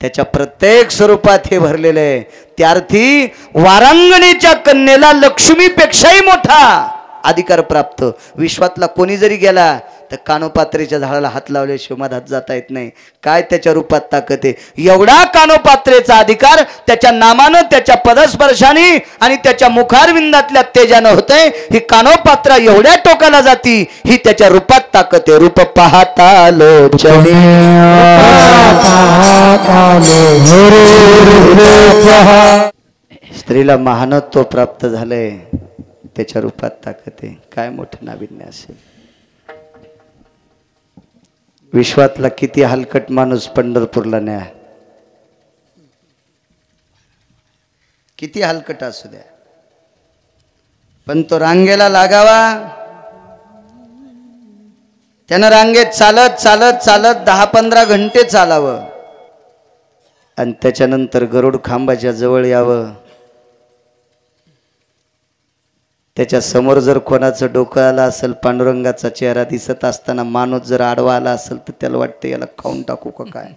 त्याच्या प्रत्येक स्वरूपात हे भरलेलं आहे. त्यार्थी वारांगणीच्या कन्येला लक्ष्मीपेक्षाही मोठा अधिकार प्राप्त. विश्वातला कोणी जरी गेला तर कानोपात्रेच्या झाडाला हात लावल्याशिवाय माझा हात जाता येत नाही. काय त्याच्या रूपात ताकद आहे! एवढा कानोपात्रेचा अधिकार त्याच्या नामानं, त्याच्या पदस्पर्शाने आणि त्याच्या मुखारविंदातल्या तेजानं होतंय. ही कानोपात्रा एवढ्या टोकाला जाती, ही त्याच्या रूपात ताकद आहे. रूप पाहता लोचने स्त्रीला महानत्व प्राप्त झालंय, त्याच्या रूपात ताकद आहे. काय मोठं नाविन्य असेल! विश्वातला किती हलकट माणूस पंढरपूरला न्या, किती हलकट असू द्या, पण तो रांगेला लागावा. त्यानं रांगेत चालत चालत चालत 10-15 घंटे चालावं आणि त्याच्यानंतर गरुड खांबाच्या जवळ यावं. त्याच्या समोर जर कोणाचं डोकं आलं असेल, पांडुरंगाचा चेहरा दिसत असताना माणूस जर आडवा आला असेल तर त्याला वाटतं याला खाऊन टाकू का काय,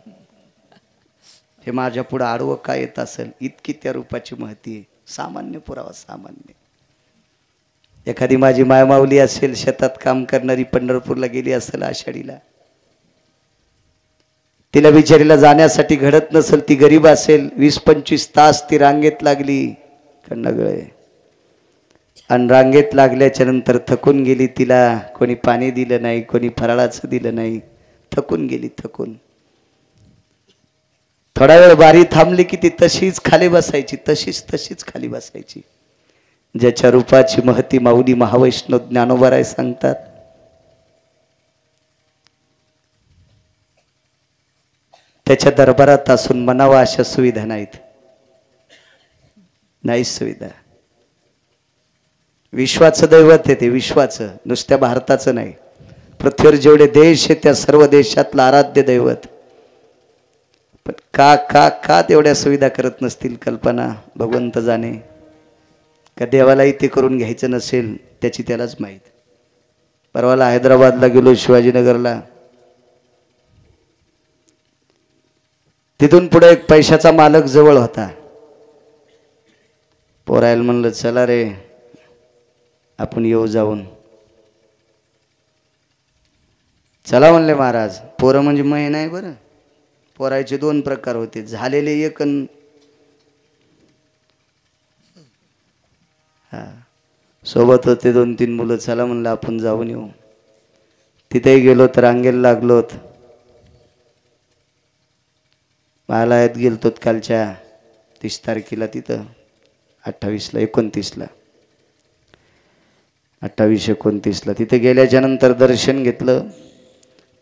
हे माझ्या पुढे आडवं काय येत असेल. इतकी त्या रूपाची महती आहे. सामान्य पुरावा, सामान्य. एखादी माझी मायमाऊली असेल, शेतात काम करणारी, पंढरपूरला गेली असेल आषाढीला, तिला बिचारीला जाण्यासाठी घडत नसेल, ती गरीब असेल, 20-25 तास ती रांगेत लागली, कंडगळे. आणि रांगेत लागल्याच्या नंतर थकून गेली. तिला कोणी पाणी दिलं नाही, कोणी फराळाचं दिलं नाही, थकून गेली. थकून थोडा वेळ बारी थांबली की ती तशीच खाली बसायची, तशीच खाली बसायची. ज्याच्या रूपाची महती माऊली महावैष्णव ज्ञानोबाराय सांगतात. त्याच्या दरबारात असून म्हणावा अशा सुविधा नाहीत. नाही सुविधा. विश्वाचं दैवत आहे ते, विश्वाचं, नुसत्या भारताचं नाही. पृथ्वीवर जेवढे देश आहे त्या सर्व देशातलं आराध्य दैवत. पण का का का तेवढ्या सुविधा करत नसतील कल्पना भगवंत जाणे. का देवालाही ते करून घ्यायचं नसेल त्याची त्यालाच माहीत. परवाला हैदराबादला गेलो, शिवाजीनगरला. तिथून पुढे एक पैशाचा मालक जवळ होता. पोरायला म्हणलं चला रे आपण येऊ जाऊन. चला म्हणले महाराज. पोरं म्हणजे मै नाही बरं. पोरायचे दोन प्रकार होते, झालेले एक हा सोबत होते 2-3 मुलं. चला म्हणलं आपण जाऊन येऊ. तिथेही गेलो तर रांगेला लागलोत. महालयात गेलतो कालच्या 30 तारखेला, तिथं 28ला 29ला 28-29ला तिथे गेल्याच्या नंतर दर्शन घेतलं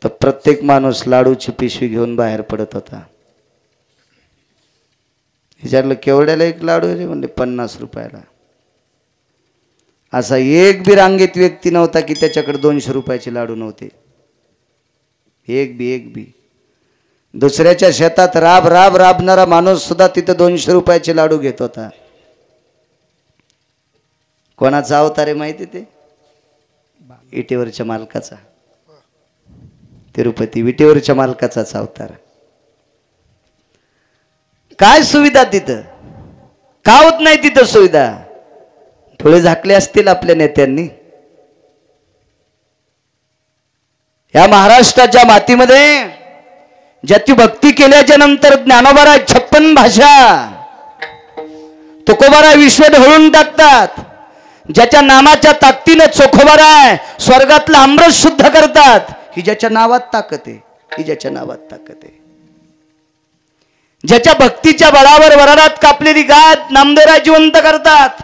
तर प्रत्येक माणूस लाडूची पिशवी घेऊन बाहेर पडत होता. विचारलं केवढ्याला एक लाडू रे? म्हणले 50 रुपयाला. असा एक बी रांगेत व्यक्ती नव्हता की त्याच्याकडे 200 रुपयाचे लाडू नव्हते. एक बी. दुसऱ्याच्या शेतात राबणारा माणूस सुद्धा तिथं 200 रुपयाचे लाडू घेत होता. कोणाचा अवतार आहे माहिती? ते विटेवरच्या मालकाचा. तिरुपती विटेवरच्या मालकाचाच अवतार. काय सुविधा तिथं? का होत नाही तिथं सुविधा? थोडे झाकले असतील आपल्या नेत्यांनी. या महाराष्ट्राच्या मातीमध्ये ज्याची भक्ती केल्याच्या नंतर ज्ञानोबाराय 56 भाषा, तुकोबाराय विश्व ढवळून टाकतात. ज्याच्या नामाच्या ताकदीने चोखोबाराय स्वर्गातलं अमृत शुद्ध करतात. ही ज्याच्या नावात ताकद आहे, ही ज्याच्या नावात ताकद आहे. ज्याच्या भक्तीच्या बळावर वराडात कापलेली गात नामदेवराय जिवंत करतात.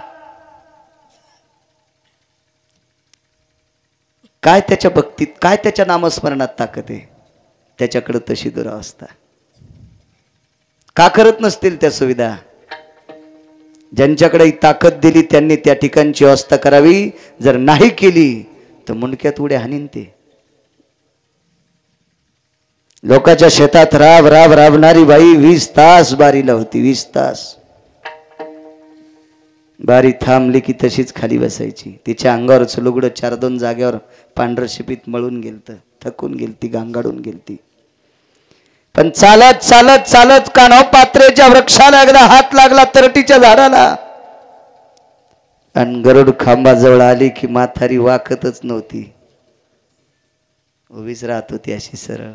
काय त्याच्या भक्तीत, काय त्याच्या नामस्मरणात ताकद आहे? त्याच्याकडे तशी दुरावस्था. का करत नसतील त्या सुविधा? ज्यांच्याकडे ताकद दिली त्यांनी त्या ठिकाणची व्यवस्था करावी. जर नाही केली तर मुंडक्यात उड्या हाणीन ते. लोकांच्या शेतात राबणारी बाई 20 तास बारीला होती. 20 तास बारी थांबली की तशीच खाली बसायची. तिच्या अंगावरचं लुगडं 4-2 जागेवर पांढरं शिपीत मळून गेलतं. थकून गेलती, गांगाडून गेलती. पण चालत कान्हो पात्रेच्या वृक्षाला एकदा हात लागला, तरटीच्या झाडाला. आणि गरुड खांबाजवळ आली की म्हातारी वाकतच नव्हती, उभीच राहत होती अशी सरळ.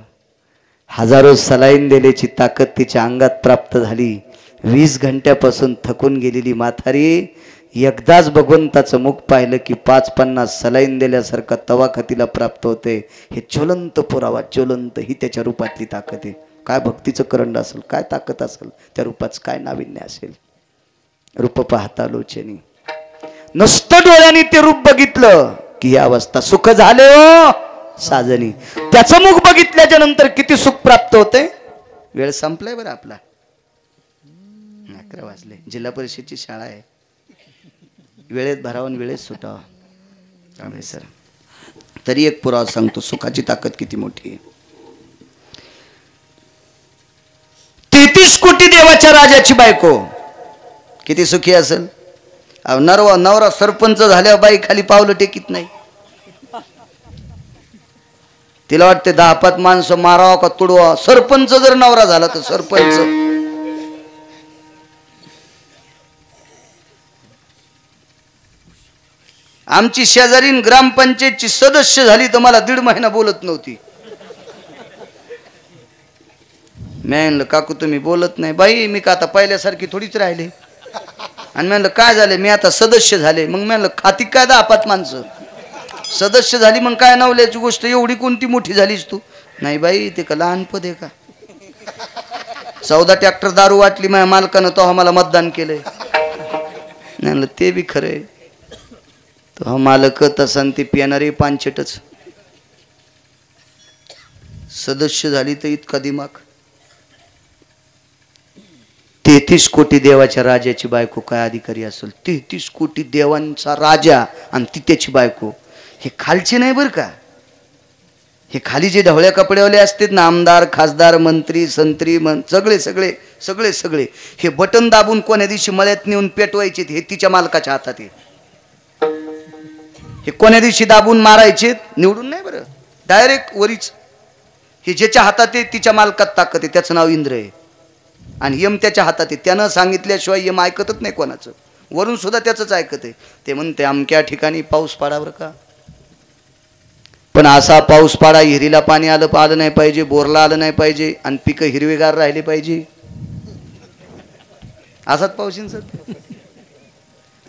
हजारो सलाईन दिल्याची ताकद तिच्या अंगात प्राप्त झाली. 20 घंट्यापासून थकून गेलेली म्हातारी एकदाच भगवंताचं मुख पाहिलं की 5-50 सलाईन दिल्यासारखा तवाखतीला प्राप्त होते. हे ज्वलंत पुरावा, ज्वलंत. ही त्याच्या रूपातली ताकद आहे. काय भक्तीचं करंड असेल, काय ताकद असेल, त्या रूपाचं काय नाविन्य असेल. रूप पाहता लोचनी. नुसतं डोळ्यांनी ते रूप बघितलं की ही अवस्था. सुख झाले हो साजनी. त्याचं मुख बघितल्याच्या नंतर किती सुख प्राप्त होते. वेळ संपलाय बरं आपला. 11 वाजले. जिल्हा परिषदची शाळा आहे. वेळेत भरावून वेळेत सुटावं. सर तरी एक पुरावा सांगतो सुखाची ताकद किती मोठी आहे. 33 कोटी देवाच्या राजाची बायको किती सुखी असेल. नवरा सरपंच झाल्यावर बाई खाली पावलं टेकीत नाही. तिला वाटते 10-5 माणसं मारावं का तुडवा. सरपंच जर नवरा झाला तर सरपंच. आमची शेजारीन ग्रामपंचायतची सदस्य झाली तर मला 1.5 महिना बोलत नव्हती. मी म्हणलं काकू तुम्ही बोलत नाही. बाई मी का आता पहिल्यासारखी थोडीच राहिले. आणि म्हणलं काय झाले? मी आता सदस्य झाले. मग म्हणलं खाती काय 10-5 माणसं सदस्य झाली मग काय नवल्याची गोष्ट. एवढी कोणती मोठी झालीस तू? नाही बाई ते का लहान पद आहे का? 14 ट्रॅक्टर दारू वाटली माझ्या मालकानं तो आम्हाला मतदान केलंय. नाही म्हणलं ते बी खरंय. तो हा मालक तसा ती पिणारी पानचटच. सदस्य झाली तर इतका दिमाग. 33 कोटी देवाच्या राजाची बायको काय अधिकारी असेल. 33 कोटी देवांचा राजा आणि ती त्याची बायको. हे खालचे नाही बरं का. हे खाली जे ढवळ्या कपड्यावाले असतात ना, आमदार खासदार मंत्री संत्री सगळे सगळे सगळे सगळे हे बटन दाबून कोण्या दिवशी मळ्यात नेऊन पेटवायचे हे तिच्या मालकाच्या हातात आहे. हे कोण्या दिवशी दाबून मारायचे निवडून नाही बरं, डायरेक्ट वरीच. हे ज्याच्या हातात आहे तिच्या मालकात ताकद आहे. त्याचं नाव इंद्र आहे आणि यम त्याच्या हातात आहे. त्यानं सांगितल्याशिवाय यम ऐकतच नाही कोणाचं. वरून सुद्धा त्याचंच ऐकत आहे. ते म्हणते अमक्या ठिकाणी पाऊस पाडा बरं का. पण असा पाऊस पाडा हिरीला पाणी आलं नाही पाहिजे, बोरला आलं नाही पाहिजे आणि पिकं हिरवेगार राहिले पाहिजे. असाच पाऊस येईन सर.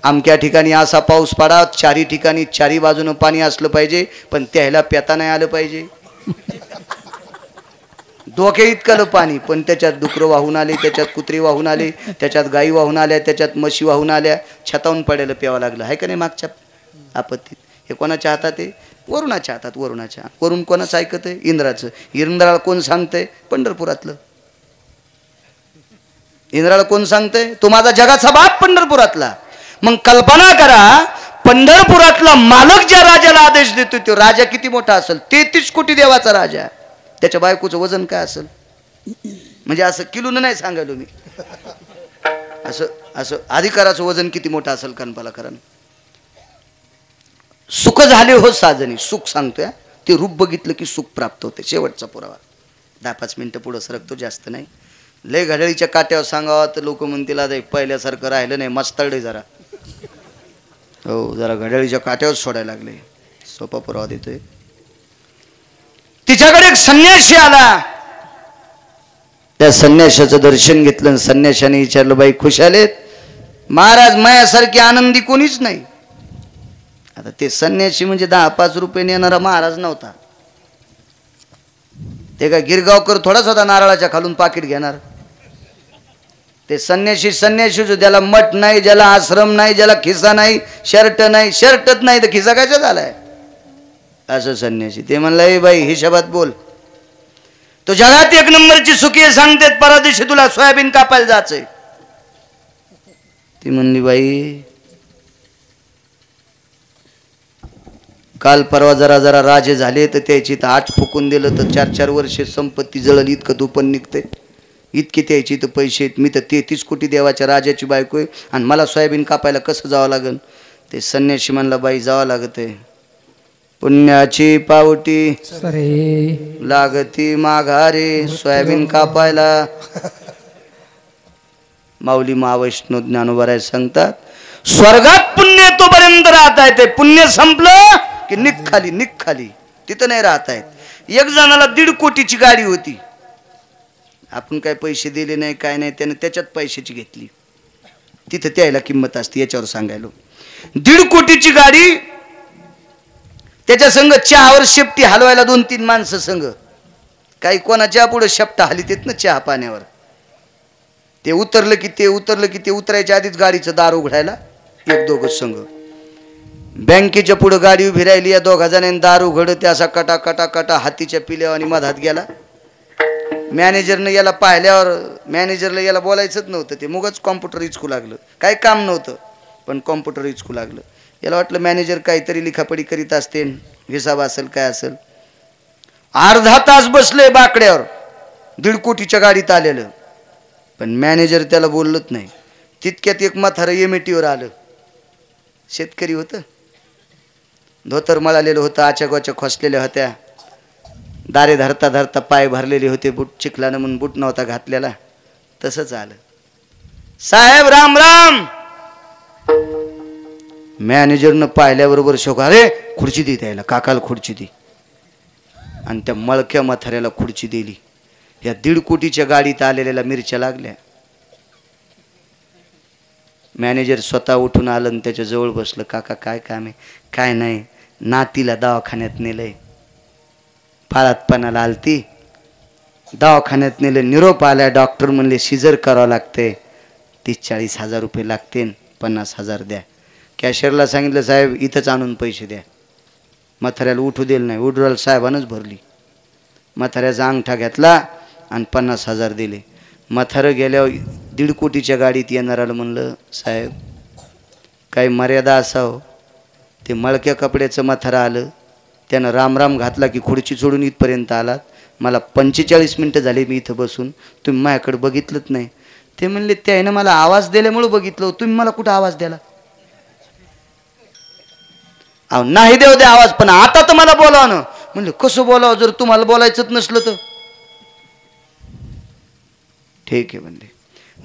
अमक्या ठिकाणी असा पाऊस पाडा, चारी ठिकाणी चारी बाजूनं पाणी असलं पाहिजे पण त्याला पेता नाही आलं पाहिजे. डोके इतकं पाणी पण त्याच्यात डुकरं वाहून आले, त्याच्यात कुत्री वाहून आले, त्याच्यात गायी वाहून आल्या, त्याच्यात म्हशी वाहून आल्या. छतावून पडायला प्यावं लागलं आहे का नाही मागच्या आपत्तीत. हे कोणाच्या हातात आहे? वरुणाच्या हातात. वरुणाच्या. वरून कोणाचं ऐकत आहे? इंद्राचं. इंद्राला कोण सांगतंय? पंढरपुरातलं. इंद्राला कोण सांगतंय? तो माझा जगाचा बाप पंढरपुरातला. मग कल्पना करा, पंढरपुरातला मालक ज्या राजाला आदेश देतो तो राजा किती मोठा असेल. 33 कोटी देवाचा राजा. त्याच्या बायकोचं वजन काय असेल? म्हणजे असं किलोनं नाही सांगायलो मी. असं असं अधिकाराचं वजन किती मोठं असेल कल्पना करा. सुख झाले हो साजनी. सुख सांगतोय ते रूप बघितलं की सुख प्राप्त होते. शेवटचा पुरावा. 10-5 मिनिटं पुढं सरकतो, जास्त नाही. लय घड्याळीच्या काट्यावर सांगावं तर लोक म्हणतील आता पहिल्यासारखं राहिलं नाही, मस्तळले जरा. हो, जरा घड्याळीच्या काट्यावर सोडायला लागले. सोपा पुरावा देतोय. तिच्याकडे एक संन्यासी आला. त्या संन्याशाचं दर्शन घेतलं आणि संन्याशाने विचारलं, बाई खुश आलेत? महाराज मायासारखी आनंदी कोणीच नाही. आता ते संन्यासी म्हणजे 10-5 रुपये येणारा महाराज नव्हता. ते काय गिरगावकर थोडाच होता नारळाच्या खालून पाकिट घेणार. ते संन्यासी जो ज्याला मठ नाही, ज्याला आश्रम नाही, ज्याला खिसा नाही, शर्ट नाही, शर्टच नाही तर खिसा कशा झालाय असं संन्यासी. ते म्हणलं, ए बाई हिशोबात बोल. तो जगात 1 नंबरची सुखी सांगतेत, परदेशी तुला सोयाबीन कापायला जायचंय. ती म्हणली, बाई काल परवा जरा जरा राजे झाले तर त्याची तर 8 फुकून दिलं तर 4-4 वर्षे संपत्ती जळली. इतकं दुपण निघते, इतके त्याची तर पैसे आहेत. मी तर 33 कोटी देवाच्या राजाची बायको आहे आणि मला सोयाबीन कापायला कसं जावं लागेल? ते संन्यासी म्हणला, बाई जावं लागत आहे. पुण्याची पावटी लागती माघारे सोयाबीन कापायला. माऊली महावैष्णव ज्ञानोबा सांगतात, स्वर्गात पुण्य तोपर्यंत राहता येते. पुण्य संपलं की निखाली तिथं नाही राहता येत. एक जणाला 1.5 कोटीची गाडी होती. आपण काय पैसे दिले नाही, काय नाही, त्याने त्याच्यात पैशाची घेतली. तिथं त्याला किंमत असते. याच्यावर सांगायलो 1.5 कोटीची गाडी. त्याच्या संघ चहावर शेपटी हलवायला 2-3 माणसं संघ. काही कोणाच्या पुढे शेपटा हलीत येत ना चहा पाण्यावर. ते उतरलं की ते उतरायच्या आधीच गाडीचं दार उघडायला 1-2 संघ. बँकेच्या पुढे गाडी उभी राहिली. या 2 जणांनी दार उघड. ते असा कटा हातीच्या पिल्यावर आणि मधात गेला. मॅनेजरनं याला पाहिल्यावर मॅनेजरला याला बोलायचंच नव्हतं. ते मुगच कॉम्प्युटर इचकू लागलं. काही काम नव्हतं पण कॉम्प्युटर इचकू लागलं. याला वाटलं मॅनेजर काहीतरी लिखापडी करीत असते, हिसाब असेल काय असेल. अर्धा तास बसले बाकड्यावर 1.5 कोटीच्या गाडीत आलेलं. पण मॅनेजर त्याला बोललंच नाही. तितक्यात एक म्हातारं एमएटीवर आलं. शेतकरी होतं. धोतर मळालेलं होतं, आच्यागोच्या खोसलेल्या होत्या, दारे धरता धरता पाय भरलेले होते. बूट चिखलानं म्हणून बूट नव्हता घातलेला. तसंच आलं. साहेब राम राम. मॅनेजरनं पाहिल्याबरोबर शोक, अरे खुर्ची दे त्याला, काकाला खुर्ची दे. आणि त्या मळक्या म्हाताऱ्याला खुर्ची दिली. या 1.5 कोटीच्या गाडीत आलेल्याला मिरच्या लागल्या. मॅनेजर स्वतः उठून आलं आणि त्याच्या जवळ बसलं. काका काय काम आहे? काय नाही, नातीला दवाखान्यात नेलंय, पाळातपणाला आलती दवाखान्यात नेलं, निरोप आला, डॉक्टर म्हणले सिजर करावं लागते, 30-40 हजार रुपये लागते, 50,000 द्या. कॅशियरला सांगितलं साहेब इथंच आणून पैसे द्या. म्हाताऱ्याला उठू दिलं नाही, उडवाल साहेबानंच भरली. म्हाताऱ्याचा अंगठा घेतला आणि 50,000 दिले. म्हातारं गेल्यावर 1.5 कोटीच्या गाडीत येणाराला म्हणलं साहेब काही मर्यादा असावं. ते मळक्या कपड्याचं म्हातारं आलं, त्यानं रामराम घातला की खुर्ची सोडून इथपर्यंत आलात. मला 45 मिनटं झाले मी इथं बसून, तुम्ही माझ्याकडे बघितलंच नाही. ते म्हणले त्यानं मला आवाज दिल्यामुळं बघितलं, तुम्ही मला कुठं आवाज द्याला? अहो नाही देऊ दे आवाज, पण आता तर मला बोलावं ना. म्हणलं कसं बोलावं जर तुम्हाला बोलायचंच नसलं तर? ठीक आहे म्हणले.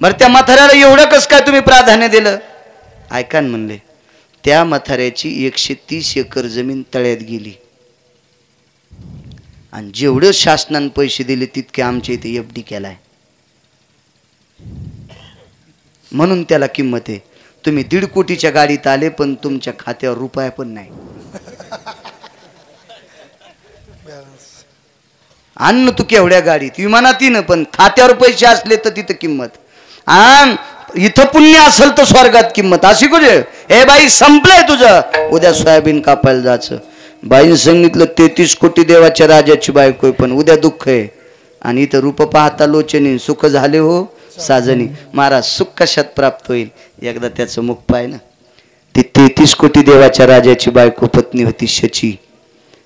बरं त्या म्हाताऱ्याला एवढं कसं काय तुम्ही प्राधान्य दिलं? ऐका ना म्हणले, त्या म्हाताऱ्याची 130 एकर जमीन तळ्यात गेली आणि जेवढं शासनानं पैसे दिले तितके आमच्या इथे FD केलाय, म्हणून त्याला किंमत आहे. तुम्ही 1.5 कोटीच्या गाडीत आले पण तुमच्या खात्यावर रुपया पण नाही. अन्न तू केवढ्या गाडीत, विमानात येणं, पण खात्यावर पैसे असले तर तिथं किंमत. आणि इथं पुण्य असेल तर स्वर्गात किंमत. अशी कुठे हे बाई संपलंय तुझं, उद्या सोयाबीन कापायला जायचं. बाईनं सांगितलं 33 कोटी देवाच्या राजाची बायको, पण उद्या दुःख आहे. आणि इथं रूप पाहता लोचनी, सुख झाले हो साजनी. महाराज सुख कशात प्राप्त होईल? एकदा त्याचं मुख पाय ना. ती 33 कोटी देवाच्या राजाची बायको पत्नी होती शची,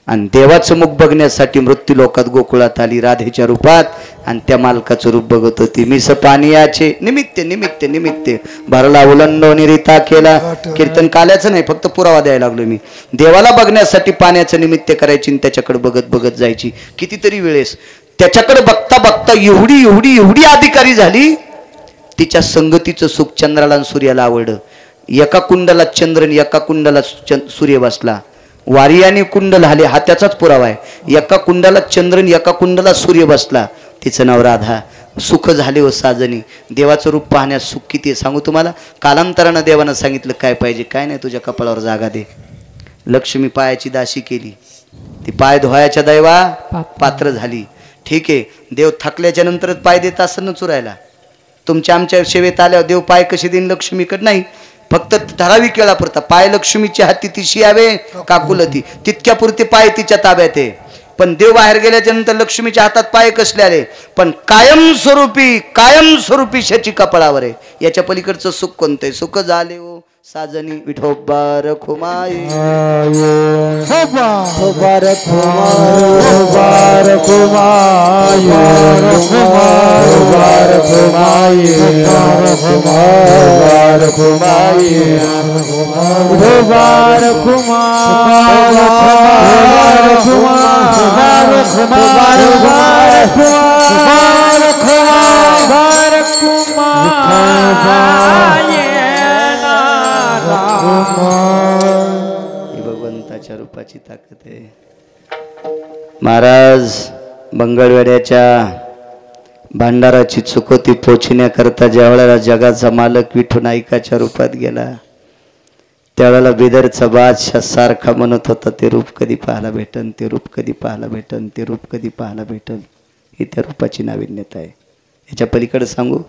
आणि देवाचं मुख बघण्यासाठी मृत्यू लोकात गोकुळात आली राधेच्या रूपात, आणि त्या मालकाचं रूप बघत होती. मिस पानियाचे निमित्त निमित्त निमित्त भरला उलंडो निरिता केला. कीर्तन काल्याचं नाही, फक्त पुरावा द्यायला लागलो मी. देवाला बघण्यासाठी पाण्याचं निमित्त करायची आणि त्याच्याकडे बघत बघत जायची. कितीतरी वेळेस त्याच्याकडे बघता बघता एवढी एवढी एवढी अधिकारी झाली, तिच्या संगतीचं सुख चंद्राला आणि सूर्याला आवडलं. एका कुंडाला चंद्र आणि एका कुंडाला सूर्य बसला. वारियाने कुंडल आले हा त्याचाच पुरावा आहे. एका कुंडाला चंद्र आणि एका कुंडाला सूर्य बसला. तिचं नाव राधा. सुख झाले हो साजनी. देवाचं रूप पाहण्यास सुख किती आहे सांगू तुम्हाला. कालांतरानं देवानं सांगितलं काय पाहिजे काय नाही, तुझ्या कपाळावर जागा दे. लक्ष्मी पायाची दाशी केली, ती पाय धुवायच्या दैवा पात्र झाली. ठीक आहे, देव थकल्याच्या नंतरच पाय देत असं न चुरायला. तुमच्या आमच्या सेवेत आल्यावर देव पाय कसे देईन लक्ष्मीकडे नाही, फक्त ठराविक वेळापुरता. पाय लक्ष्मीच्या हाती तिशी यावे काकुलती, तितक्यापुरते पाय तिच्या ताब्यात आहे. पण देव बाहेर गेल्याच्या नंतर लक्ष्मीच्या हातात पाय कसले आले, पण कायमस्वरूपी शची कपाळावर आहे. याच्या पलीकडचं सुख कोणतं आहे? सुख झाले हो साजनी विठोबा रखुमाई. भगवंताच्या रूपाची ताकद आहे. महाराज मंगळवेड्याच्या भांडाराची चुकोती पोचण्याकरता ज्या वेळेला जगाचा मालक विठू नाईकाच्या रूपात गेला, त्यावेळेला बिदरचा बादशाह सारखा म्हणत होता ते रूप कधी पाहायला भेटन, ते रूप कधी पाहायला भेटन, ते रूप कधी पाहायला भेटन. ही त्या रूपाची नाविन्यता आहे. याच्या पलीकडे सांगू,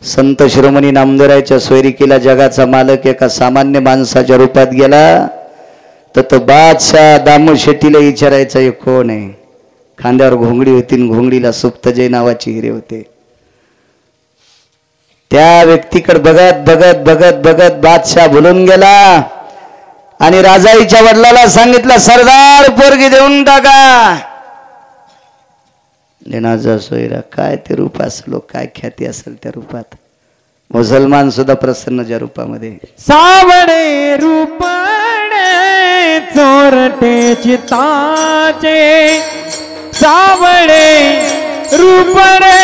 संत शिरोमणी नामदेवरायच्या सोयरिकीला जगाचा मालक एका सामान्य माणसाच्या रूपात गेला, तर तो बादशाह दामू शेट्टीला विचारायचा हे कोण आहे. खांद्यावर घोंगडी होती, घोंगडीला सुप्तजय नावाची हिरे होते. त्या व्यक्तीकडे बघत बघत बघत बघत बादशाह भुलून गेला आणि राजाईच्या वडिलाला सांगितलं सरदार पोरगी देऊन टाका. लेनाचा सोयरा काय ते रूप असेल, काय ख्याती असेल त्या रूपात. मुसलमान सुद्धा प्रसन्न ज्या रूपामध्ये. सावळे रूपणे चोरटे चिताचे, सावळे रूपणे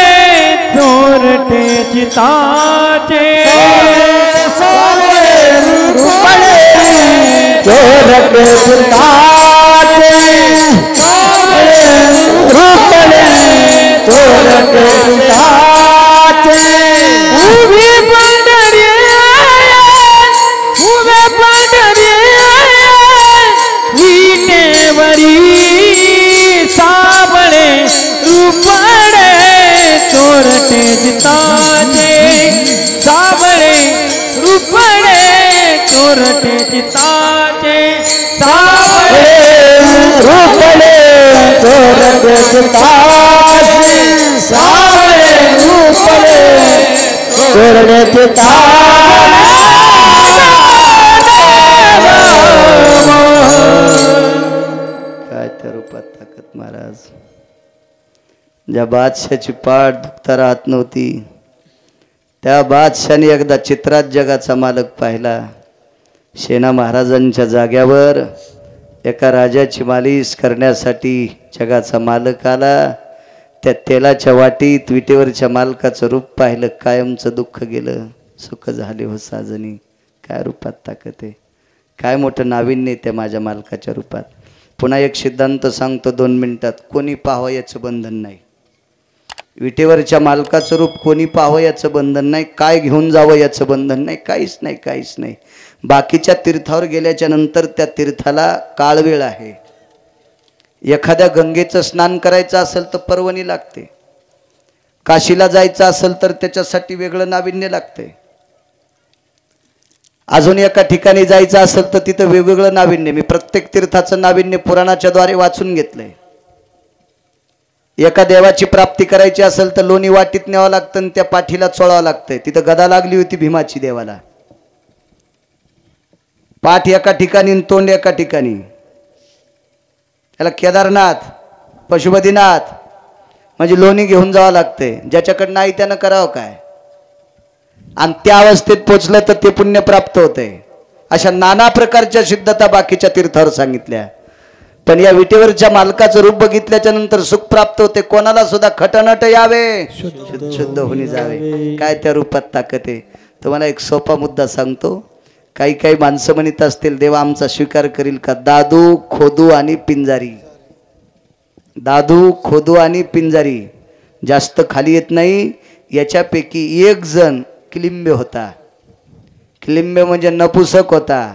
चोरटे चिताचे, सावळे रूपणे चोरटे चिताचे, रूपणे चोरटे चिताचे. उभी पंढरी उभे पंढरी विटेवरी, सावळे रूपणे चिताचे सावळे रुपले चोरटे काय त्या रूपात ताकद महाराज. ज्या बादशाची पाठ दुखता राहत नव्हती त्या बादशाने एकदा चित्रात जगाचा मालक पाहिला. सेना महाराजांच्या जाग्यावर एका राजाची मालिश करण्यासाठी जगाचा मालक आला. त्या तेलाच्या वाटीत विटेवरच्या मालकाचं रूप पाहिलं. कायमचं दुःख गेलं, सुख झाले हो साजनी. काय रूपात ताकद आहे, काय मोठं नाविन्य त्या माझ्या मालकाच्या रूपात. पुन्हा एक सिद्धांत सांगतो 2 मिनिटात. कोणी पाहावं याचं बंधन नाही. विटेवरच्या मालकाचं रूप कोणी पाहावं याचं बंधन नाही. काय घेऊन जावं याचं बंधन नाही. काहीच नाही, काहीच नाही. बाकीच्या तीर्थावर गेल्याच्या नंतर त्या तीर्थाला काळवेळ आहे. एखाद्या गंगेचं स्नान करायचं असेल तर पर्वणी लागते. काशीला जायचं असेल तर त्याच्यासाठी वेगळं नाविन्य लागते. अजून एका ठिकाणी जायचं असेल तर तिथं वेगवेगळं नाविन्य. मी प्रत्येक तीर्थाचं नाविन्य पुराणाच्या द्वारे वाचून घेतलंय. एका देवाची प्राप्ती करायची असेल तर लोणी वाटीत न्यावं लागतं आणि त्या पाठीला चोळावं लागतंय. तिथं गदा लागली होती भीमाची देवाला. पाठ एका ठिकाणी आणि तोंड एका ठिकाणी. त्याला केदारनाथ पशुपतीनाथ म्हणजे लोणी घेऊन जावं लागतंय. ज्याच्याकडे नाही त्यानं करावं काय. आणि त्या अवस्थेत पोचलं तर ते पुण्य प्राप्त होते. अशा नाना प्रकारच्या सिद्धता बाकीच्या तीर्थावर सांगितल्या. पण या विटेवरच्या मालकाचं रूप बघितल्याच्या नंतर सुख प्राप्त होते. कोणाला सुद्धा खटनट यावे, शुद्ध होऊन जावे. काय त्या रूपात ताकद आहे. तुम्हाला एक सोपा मुद्दा सांगतो. काही काही माणसं म्हणत असतील देवा आमचा स्वीकार करील का. दादू, खोदू आणि पिंजारी. दादू, खोदू आणि पिंजारी जास्त खाली येत नाही. याच्यापैकी एक जण किलिंबे होता. किलिंबे म्हणजे नपुसक होता.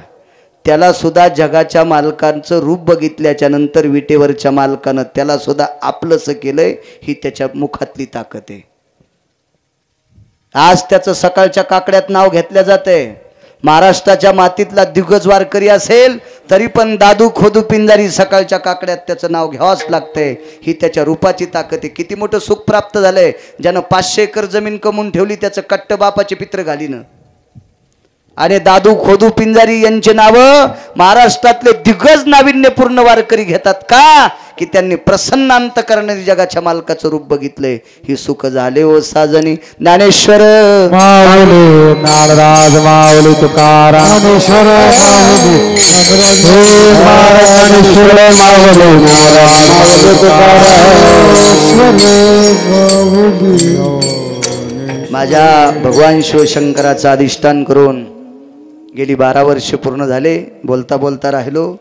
त्याला सुद्धा जगाच्या मालकांचं रूप बघितल्याच्या नंतर विटेवरच्या मालकानं त्याला सुद्धा आपलंसं केलंय. ही त्याच्या मुखातली ताकद आहे. आज त्याचं सकाळच्या काकड्यात नाव घेतल्या जाते. महाराष्ट्राच्या मातीतला दिग्गज वारकरी असेल तरी पण दादू, खोदू, पिंजारी सकाळच्या काकड्यात त्याचं नाव घ्यावंच लागतंय. ही त्याच्या रूपाची ताकद आहे. किती मोठं सुख प्राप्त झालंय. ज्यानं 500 एकर जमीन कमवून ठेवली त्याचं कट्ट बापाचे पित्र घालीनं. आणि दादू, खोदू, पिंजारी यांचे नाव महाराष्ट्रातले दिग्गज नाविन्यपूर्ण वारकरी घेतात का की त्यांनी प्रसन्न अंतकरणाने जगाच्या मालकाचं रूप बघितलंय. ही सुख झाले हो साजनी. ज्ञानेश्वर माऊली नारदास माऊली तुकाराम ज्ञानेश्वर ज्ञानेश्वर माऊली नारदास तुकाराम. माझ्या भगवान शिवशंकराचं अधिष्ठान करून गेली 12 वर्ष पूर्ण झाले. बोलता बोलता राहिलो.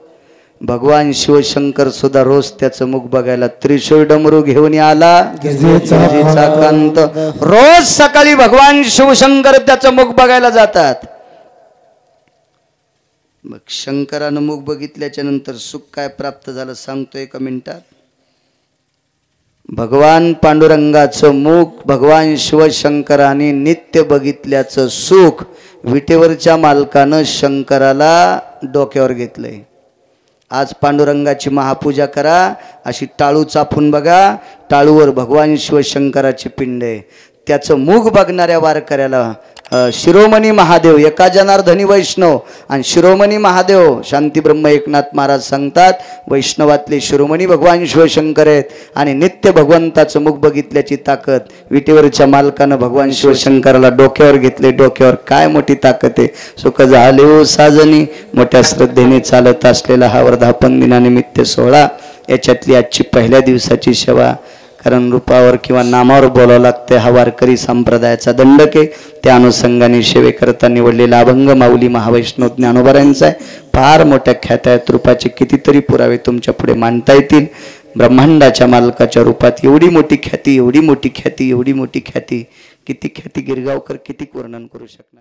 भगवान शिवशंकर सुद्धा रोज त्याचं मुख बघायला त्रिशूळ डमरू घेऊन आला. कांत रोज सकाळी भगवान शिवशंकर त्याचं मुख बघायला जातात. मग शंकरानं मुख बघितल्याच्या नंतर सुख काय प्राप्त झालं सांगतो 1 मिनिटात. भगवान पांडुरंगाचं मुख भगवान शिवशंकराने नित्य बघितल्याचं सुख विटेवरच्या मालकानं शंकराला डोक्यावर घेतलंय. आज पांडुरंगाची महापूजा करा. अशी टाळू चापून बघा. टाळूवर भगवान शिवशंकराची पिंड आहे. त्याचं मुख बघणाऱ्या वारकऱ्याला शिरोमणी महादेव, एका जनार्दनी वैष्णव आणि शिरोमणी महादेव शांती ब्रह्म एकनाथ महाराज सांगतात वैष्णवातले शिरोमणी भगवान शिवशंकर आहेत. आणि नित्य भगवंताचं मुख बघितल्याची ताकद विटेवरच्या मालकानं भगवान शिवशंकराला डोक्यावर घेतले. डोक्यावर काय मोठी ताकद आहे. सुख झाले हो साजनी. मोठ्या श्रद्धेने चालत असलेला हा वर्धापन दिनानिमित्त सोहळा. याच्यातली आजची पहिल्या दिवसाची सेवा. कारण रूपावर किंवा नामावर बोलावं लागते. हा वारकरी संप्रदायाचा दंडक आहे. त्या अनुषंगाने सेवेकरता निवडलेला अभंग माऊली महावैष्णव ज्ञानोबारायांचा आहे. फार मोठ्या ख्यात्या आहेत. रूपाचे कितीतरी पुरावे तुमच्या पुढे मांडता येतील. ब्रह्मांडाच्या मालकाच्या रूपात एवढी मोठी ख्याती, एवढी मोठी ख्याती, एवढी मोठी ख्याती. किती ख्याती गिरगावकर किती वर्णन करू शकणार.